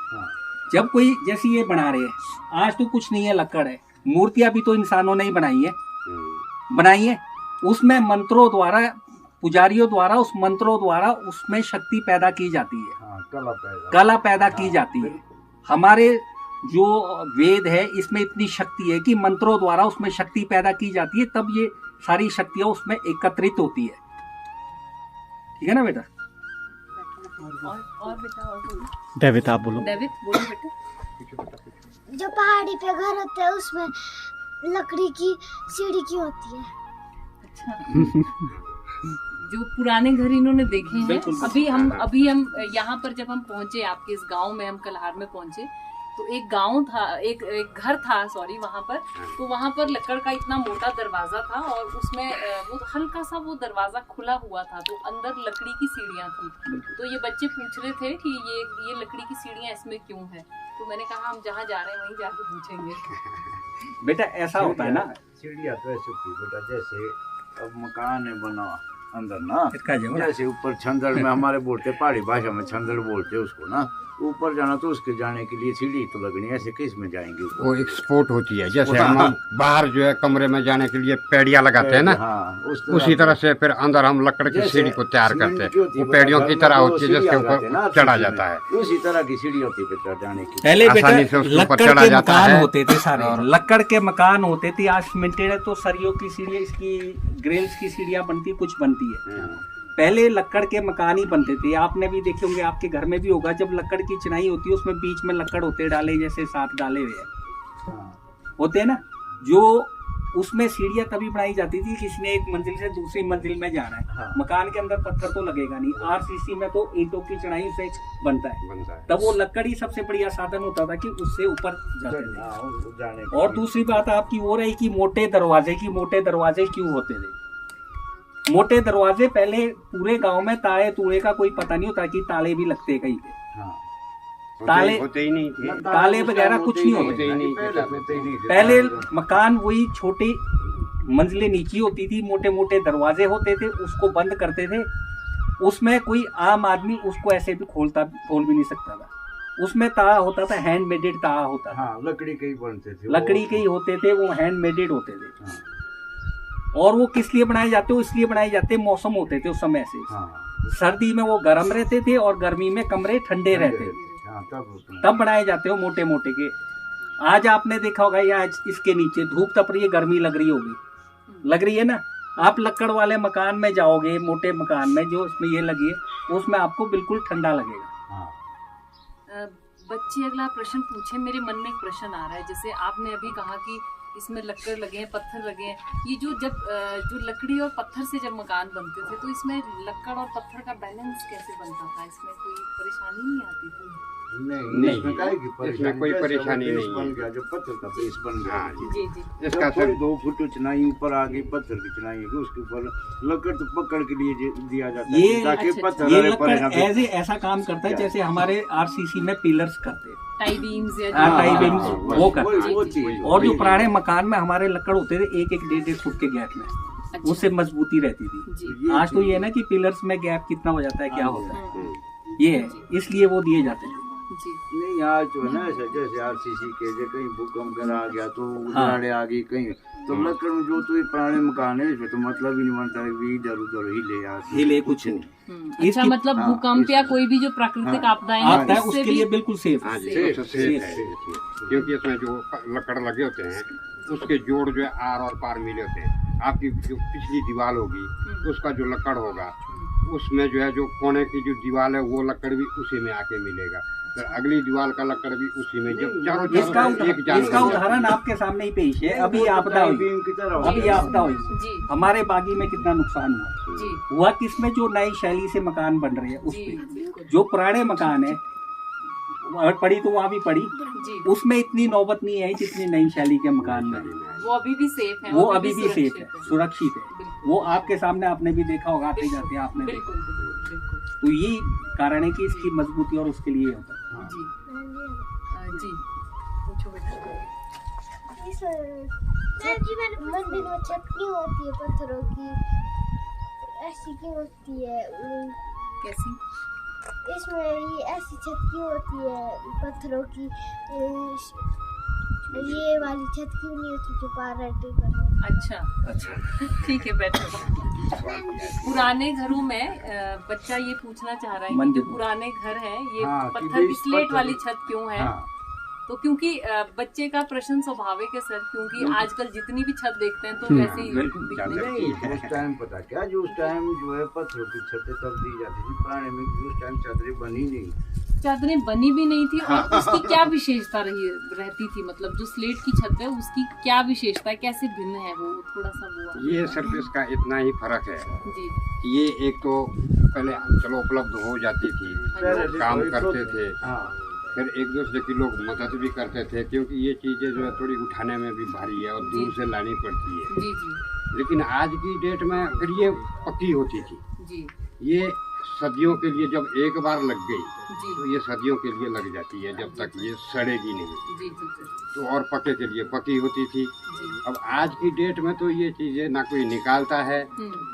जब कोई जैसे ये बना रहे हैं, आज तो कुछ नहीं है, लक्कड़ है, मूर्तियां भी तो इंसानों ने ही बनाई है, उसमें मंत्रों द्वारा, पुजारियों द्वारा, उस मंत्रों द्वारा उसमें शक्ति पैदा की जाती है, कला पैदा की जाती है। हमारे जो वेद है इसमें इतनी शक्ति है कि मंत्रों द्वारा उसमें शक्ति पैदा की जाती है, तब ये सारी शक्तियां उसमें एकत्रित होती है। ठीक है ना बेटा? और बेटा और बोलो। डेविड आप बोलो। डेविड बोलो बेटा। जो पहाड़ी पे घर होता है उसमें लकड़ी की सीढ़ी क्यों होती है? जो पुराने घर इन्होंने देखे हैं, बिल्कुल। अभी हम यहाँ पर जब हम पहुंचे, आपके इस गांव में हम कलहार में पहुंचे, तो एक गांव था, एक घर था, सॉरी, वहाँ पर, तो वहाँ पर लकड़ का इतना मोटा दरवाजा था और उसमें वो हल्का सा वो दरवाजा खुला हुआ था, तो अंदर लकड़ी की सीढ़ियाँ थी। तो ये बच्चे पूछ रहे थे कि ये लकड़ी की सीढ़ियाँ इसमें क्यों है, तो मैंने कहा हम जहाँ जा रहे हैं वहीं जाके पूछेंगे। बेटा ऐसा होता है ना, सीढ़ियाँ तो ऐसी थी बेटा, जैसे अब मकान है बना अंदर ना, जैसे ऊपर छंदड़ में हमारे बोलते, पहाड़ी भाषा में छंदड़ बोलते उसको ना, ऊपर जाना तो उसके जाने के लिए सीढ़ी तो लगनी, ऐसे किस में जाएंगे? वो एक स्पोर्ट होती है, जैसे हम बाहर जो है कमरे में जाने के लिए पेड़िया लगाते हैं ना, उसी तरह से फिर अंदर हम लकड़ की सीढ़ी को तैयार करते हैं, वो पेड़ियों की तरह होती है जिसके ऊपर चढ़ा जाता है, उसी तरह की सीढ़ी होती है जाने की। पहले आसानी से उसके ऊपर लक्कड़ चढ़ा के जाता मकान है। होते थे सारे, लक्कड़ के मकान होते थे, आज सीमेंटेड है तो सरियों की सीढ़ियाँ, इसकी ग्रिल्स की सीढ़ियाँ बनती, कुछ बनती है। पहले लक्कड़ के मकान ही बनते थे, आपने भी देखे होंगे, आपके घर में भी होगा, जब लक्कड़ की चिनाई होती है उसमें बीच में लक्कड़ होते डाले, जैसे 7 डाले हुए हैं होते हैं ना, जो उसमें सीढ़ियाँ तभी बनाई जाती थी किसी ने एक मंजिल से दूसरी मंजिल में जाना है। मकान के अंदर पत्थर तो लगेगा नहीं, आरसीसी में तो ईंटों की चिनाई से बनता है, तब वो लक्कड़ ही सबसे बढ़िया साधन होता था कि उससे ऊपर जाते थे। और दूसरी बात आपकी वो रही कि मोटे दरवाजे क्यों होते थे? मोटे दरवाजे पहले पूरे गांव में ताले तूड़े का कोई पता नहीं होता कि ताले भी लगते कहीं पे, ताले होते ही नहीं थे, ताले वगैरह कुछ नहीं होते ही नहीं थे। पहले मकान वही छोटी मंजिलें नीची होती थी, मोटे मोटे दरवाजे होते थे, उसको बंद करते थे, उसमें कोई आम आदमी उसको ऐसे भी खोल भी नहीं सकता था, उसमें ताला होता था, हैंड मेडेड ताला होता था, लकड़ी के ही बनते थे, लकड़ी के ही होते थे, वो हैंड मेडेड होते थे। और वो किस लिए बनाए जाते? इसलिए बनाए जाते, मौसम होते थे उस समय से, सर्दी में वो गर्म रहते थे और गर्मी में कमरे ठंडे रहते थे, तब बनाए जाते हो मोटे मोटे के। आज आपने देखा होगा या इसके नीचे धूप तप रही है, गर्मी लग रही होगी, लग रही है ना, आप लक्कड़ वाले मकान में जाओगे, मोटे मकान में जो उसमें ये लगी है, उसमें आपको बिल्कुल ठंडा लगेगा। बच्चे अगला प्रश्न पूछे, मेरे मन में एक प्रश्न आ रहा है, जैसे आपने अभी कहा कि इसमें लक्कड़ लगे हैं, पत्थर लगे हैं, ये जो लकड़ी और पत्थर से जब मकान बनते थे तो इसमें लक्कड़ और पत्थर का बैलेंस कैसे बनता था? इसमें कोई परेशानी नहीं आती थी? नहीं, इसमें कोई परेशानी नहीं है। बन गया, जो पत्थर का बेस बन गया, जी जी, इसका जब कोई 2 फुट चिनाई ऊपर आ गई, पत्थर की चिनाई है, उसके ऊपर लकड़ तो पकड़ के लिए दिया जाता है ताकि पत्थर ये अरे पड़े ना। लक्कड़ ऐसा काम करता है जैसे हमारे आरसीसी में पिलर्स करते हैं, टाई बीम्स या टाई बीम्स वो करते वो हैं। चीज और जो पुराने मकान में हमारे लकड़ होते थे 1-1, 1.5 फुट के गैप में, उससे मजबूती रहती थी। जी, आज तो ये है ना कि पिलर्स में गैप कितना हो जाता है, क्या होता है, ये है, इसलिए वो दिए जाते हैं। जी, नहीं आज तो है ना ऐसा, जैसे आरसीसी के जो कहीं भूकंप कर आ गया तो उजाड़े आ गई कहीं, तो लकड़ में जो तो ये पुराने मकान है इसमें तो मतलब ही नहीं बनता है, इधर उधर हिले कुछ नहीं। अच्छा, इसकी- मतलब भूकंप या कोई भी जो प्राकृतिक आपदाएं हैं आता है उससे उसके भी लिए बिल्कुल सेफ हाँ जी, है। तो सेफ है, क्योंकि इसमें जो लकड़ लगे होते हैं उसके जोड़ जो है आर और पार मिले होते हैं। आपकी जो पिछली दीवार होगी उसका जो लकड़ होगा उसमें जो है जो कोने की जो दीवार है वो लकड़ भी उसी में आके मिलेगा, फिर अगली दीवार का लकड़ भी उसी में, जब चारों इसका उदाहरण आपके सामने ही पेश है। अभी आपदा हुई, हमारे बागी में कितना नुकसान हुआ किसमें, जो नई शैली से मकान बन रहे हैं उस पे। जो पुराने मकान है पड़ी तो वहाँ भी पड़ी, उसमें इतनी नौबत नहीं है जितनी नई शैली के मकान में। वो अभी भी सेफ है, वो अभी भी सेफ है, सुरक्षित है। वो आपके सामने आपने भी देखा होगा, आते जाते आपने देखा। तो यही कारण है कि इसकी मजबूती और उसके लिए होता है। जी पूछो बेटा। मंदिर में छत क्यों होती है पत्थरों की, ऐसी क्यों होती है? कैसी? इसमें ये ऐसी छत क्यों होती है पत्थरों की? ये वाली छत क्यों नहीं होती जो पार्टी? अच्छा ठीक है, बैठो। पुराने घरों में बच्चा ये पूछना चाह रहा है कि जो पुराने घर है ये पत्थर की स्लेट वाली छत क्यों है? तो क्योंकि बच्चे का प्रश्न स्वाभाविक है सर, क्योंकि आजकल जितनी भी छत देखते हैं तो वैसे ही नहीं। उस टाइम पता क्या, जो उस टाइम जो है पत्थरों की छतें तब दी जाती थी पुराने में, उस टाइम चादरें बनी नहीं, चादरें बनी भी नहीं थी। और उसकी क्या विशेषता रहती थी, मतलब जो स्लेट की छत है उसकी क्या विशेषता है, कैसे भिन्न है वो, थोड़ा सा वो? ये सिर्फ इसका इतना ही फर्क है जी, ये एक तो पहले चलो उपलब्ध हो जाती थी, काम करते थे, फिर एक दूसरे की लोग मदद भी करते थे, क्योंकि ये चीजें जो है थोड़ी उठाने में भी भारी है और दूर से लानी पड़ती है। जी जी। लेकिन आज की डेट में अगर ये पक्की होती थी जी, ये सदियों के लिए, जब एक बार लग गई जी तो ये सदियों के लिए लग जाती है, जब तक ये सड़ेगी नहीं। जी जी जी। तो और पक्के के लिए पक्की होती थी। जी। अब आज की डेट में तो ये चीजें ना कोई निकालता है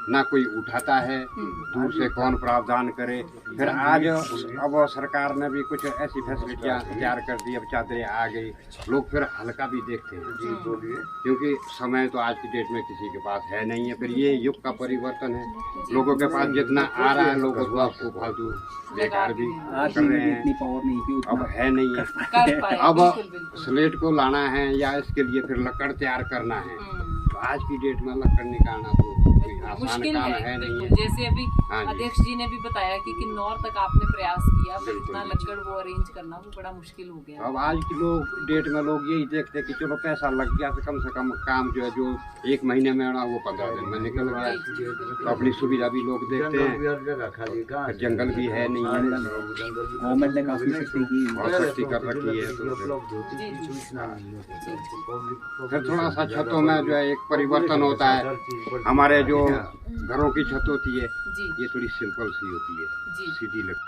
ना कोई उठाता है, दूर से कौन प्रावधान करे। फिर आज अब सरकार ने भी कुछ ऐसी फैसिलिटियाँ तैयार कर दी, अब चादरें आ गई, लोग फिर हल्का भी देखते हैं। जी बोलिए। क्योंकि समय तो आज की डेट में किसी के पास है नहीं है, फिर ये युग का परिवर्तन है, लोगों के पास जितना आ रहा है लोग उसको फालतू बेकार भी कर रहे हैं, अब है नहीं है। अब स्लेट को लाना है या इसके लिए फिर लकड़ तैयार करना है, तो आज की डेट में लकड़ निकालना तो कोई आसान मुश्किल काम है नहीं है। जैसे अभी अध्यक्ष जी ने भी बताया कि किन्नौर तक आपने प्रयास किया, फिर इतना लकड़ वो अरेंज करना वो बड़ा मुश्किल हो गया। अब आज की डेट में लोग यही देखते कि चलो पैसा लग गया तो कम से कम काम जो है जो 1 महीने में आना वो 15 दिन में निकल गया, तो अपनी सुविधा भी लोग देखते हैं। जंगल भी है नहीं है, गवर्नमेंट ने काफी सख्ती कर रखी है। फिर थोड़ा सा छतों में जो है एक परिवर्तन होता है। हमारे जो घरों की छत होती है ये थोड़ी सिंपल सी होती है, सीधी लगती है।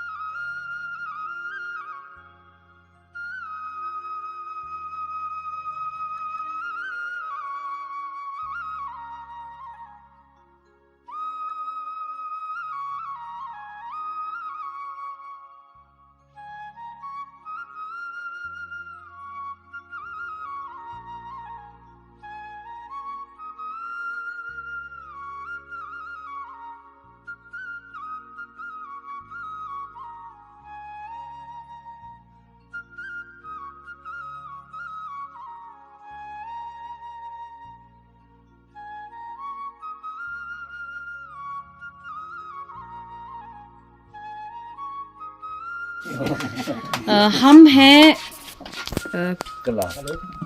हम हैं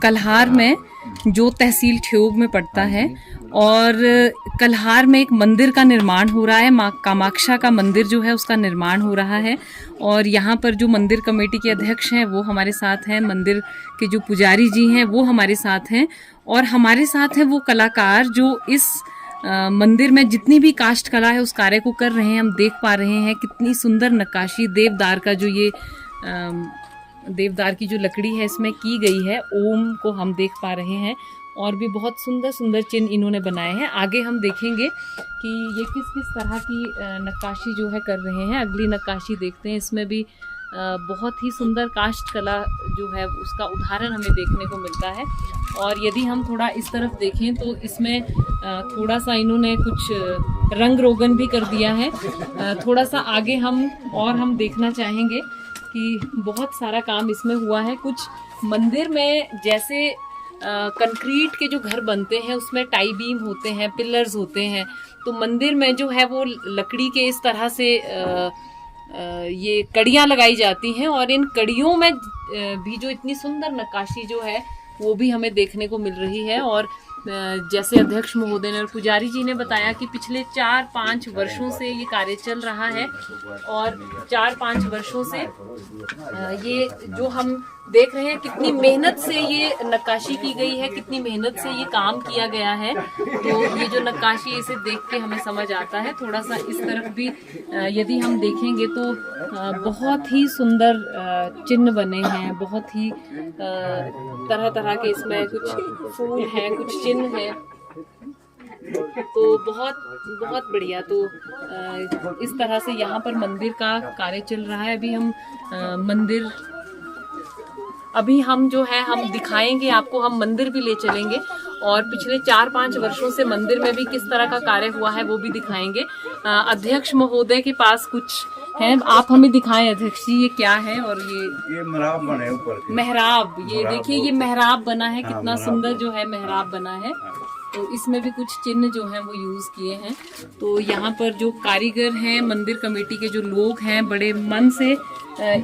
कल्हार में, जो तहसील ठियोग में पड़ता है, और कल्हार में एक मंदिर का निर्माण हो रहा है। माँ कामाक्षा का मंदिर जो है उसका निर्माण हो रहा है, और यहाँ पर जो मंदिर कमेटी के अध्यक्ष हैं वो हमारे साथ हैं, मंदिर के जो पुजारी जी हैं वो हमारे साथ हैं, और हमारे साथ हैं वो कलाकार जो इस मंदिर में जितनी भी काष्ठ कला है उस कार्य को कर रहे हैं। हम देख पा रहे हैं कितनी सुंदर नक्काशी देवदार का जो ये देवदार की जो लकड़ी है इसमें की गई है, ओम को हम देख पा रहे हैं, और भी बहुत सुंदर सुंदर चिन्ह इन्होंने बनाए हैं। आगे हम देखेंगे कि ये किस किस तरह की नक्काशी जो है कर रहे हैं। अगली नक्काशी देखते हैं, इसमें भी बहुत ही सुंदर काष्ठ कला जो है उसका उदाहरण हमें देखने को मिलता है। और यदि हम थोड़ा इस तरफ देखें तो इसमें थोड़ा सा इन्होंने कुछ रंग रोगन भी कर दिया है। थोड़ा सा आगे हम देखना चाहेंगे कि बहुत सारा काम इसमें हुआ है। कुछ मंदिर में जैसे कंक्रीट के जो घर बनते हैं उसमें टाई बीम होते हैं, पिलर्स होते हैं, तो मंदिर में जो है वो लकड़ी के इस तरह से ये कड़ियाँ लगाई जाती हैं, और इन कड़ियों में भी जो इतनी सुंदर नक्काशी जो है वो भी हमें देखने को मिल रही है। और जैसे अध्यक्ष महोदय ने और पुजारी जी ने बताया कि पिछले 4-5 वर्षों से ये कार्य चल रहा है, और 4-5 वर्षों से ये जो हम देख रहे हैं कितनी मेहनत से ये नक्काशी की गई है, कितनी मेहनत से ये काम किया गया है। तो ये जो नक्काशी है इसे देख के हमें समझ आता है। थोड़ा सा इस तरफ भी यदि हम देखेंगे तो बहुत ही सुंदर चिन्ह बने हैं, बहुत ही तरह तरह के इसमें कुछ फूल हैं, कुछ चिन्ह हैं, तो बहुत बहुत बढ़िया। तो इस तरह से यहाँ पर मंदिर का कार्य चल रहा है। अभी हम जो है हम दिखाएंगे आपको, हम मंदिर भी ले चलेंगे, और पिछले 4-5 वर्षों से मंदिर में भी किस तरह का कार्य हुआ है वो भी दिखाएंगे। अध्यक्ष महोदय के पास कुछ है, आप हमें दिखाएं अध्यक्ष जी, ये क्या है? और ये मेहराब बने ऊपर, मेहराब, ये देखिए ये मेहराब बना है, कितना सुंदर जो है मेहराब बना है। तो इसमें भी कुछ चिन्ह जो हैं वो यूज किए हैं। तो यहाँ पर जो कारीगर हैं, मंदिर कमेटी के जो लोग हैं, बड़े मन से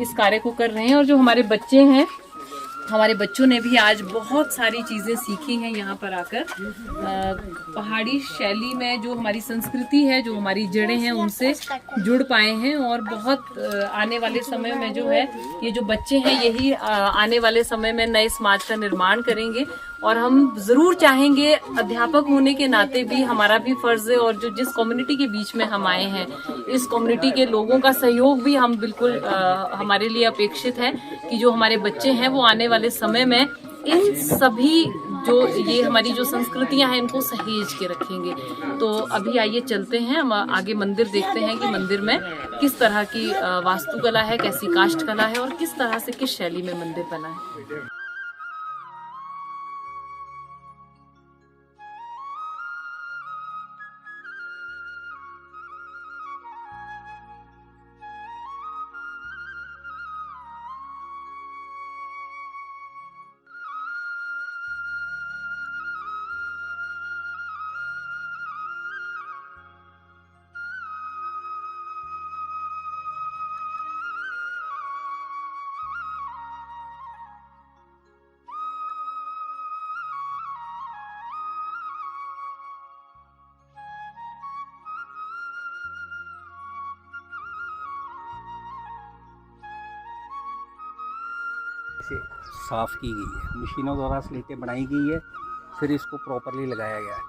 इस कार्य को कर रहे हैं। और जो हमारे बच्चे हैं, हमारे बच्चों ने भी आज बहुत सारी चीज़ें सीखी हैं यहाँ पर आकर। पहाड़ी शैली में जो हमारी संस्कृति है, जो हमारी जड़ें हैं, उनसे जुड़ पाए हैं। और बहुत आने वाले समय में जो है ये जो बच्चे हैं यही आने वाले समय में नए समाज का निर्माण करेंगे। और हम ज़रूर चाहेंगे, अध्यापक होने के नाते भी हमारा भी फर्ज है, और जो जिस कम्युनिटी के बीच में हम आए हैं, इस कम्युनिटी के लोगों का सहयोग भी हम बिल्कुल हमारे लिए अपेक्षित है कि जो हमारे बच्चे हैं वो आने वाले समय में इन सभी जो ये हमारी जो संस्कृतियां हैं इनको सहेज के रखेंगे। तो अभी आइए चलते हैं, हम आगे मंदिर देखते हैं कि मंदिर में किस तरह की वास्तुकला है, कैसी काष्ठ कला है, और किस तरह से किस शैली में मंदिर बना है। से साफ की गई है, मशीनों द्वारा स्लेटें बनाई गई है, फिर इसको प्रॉपरली लगाया गया है।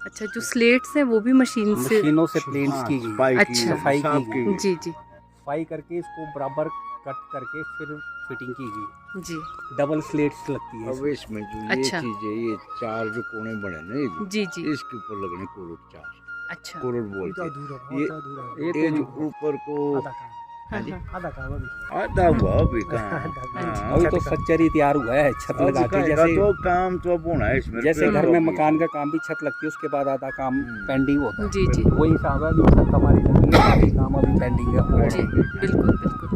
अच्छा, जो स्लेट्स हैं वो भी मशीनों से प्लेन्स की गई, अच्छा, सफाई की गई जी जी, सफाई करके इसको बराबर कट करके फिर फिटिंग की गई जी। डबल स्लेट्स लगती है अब इसमें जो ये अच्छा। चीज है, ये 4 जो कोने बने ना, ये जी जी, इसके ऊपर लगने कोरड 4, अच्छा, कोरड बोलते हैं। ये जो ऊपर को आधा हुआ अभी कहाँ, अभी तो सच्चरी तैयार हुआ है, छत लगा के। जैसे तो काम तो अब होना है इसमें, जैसे घर में मकान का काम भी छत लगती है, उसके बाद आधा काम पेंडिंग होता है। जी जी, वही हिसाब है, छत हमारी काम अभी पेंडिंग है। जी बिल्कुल बिल्कुल।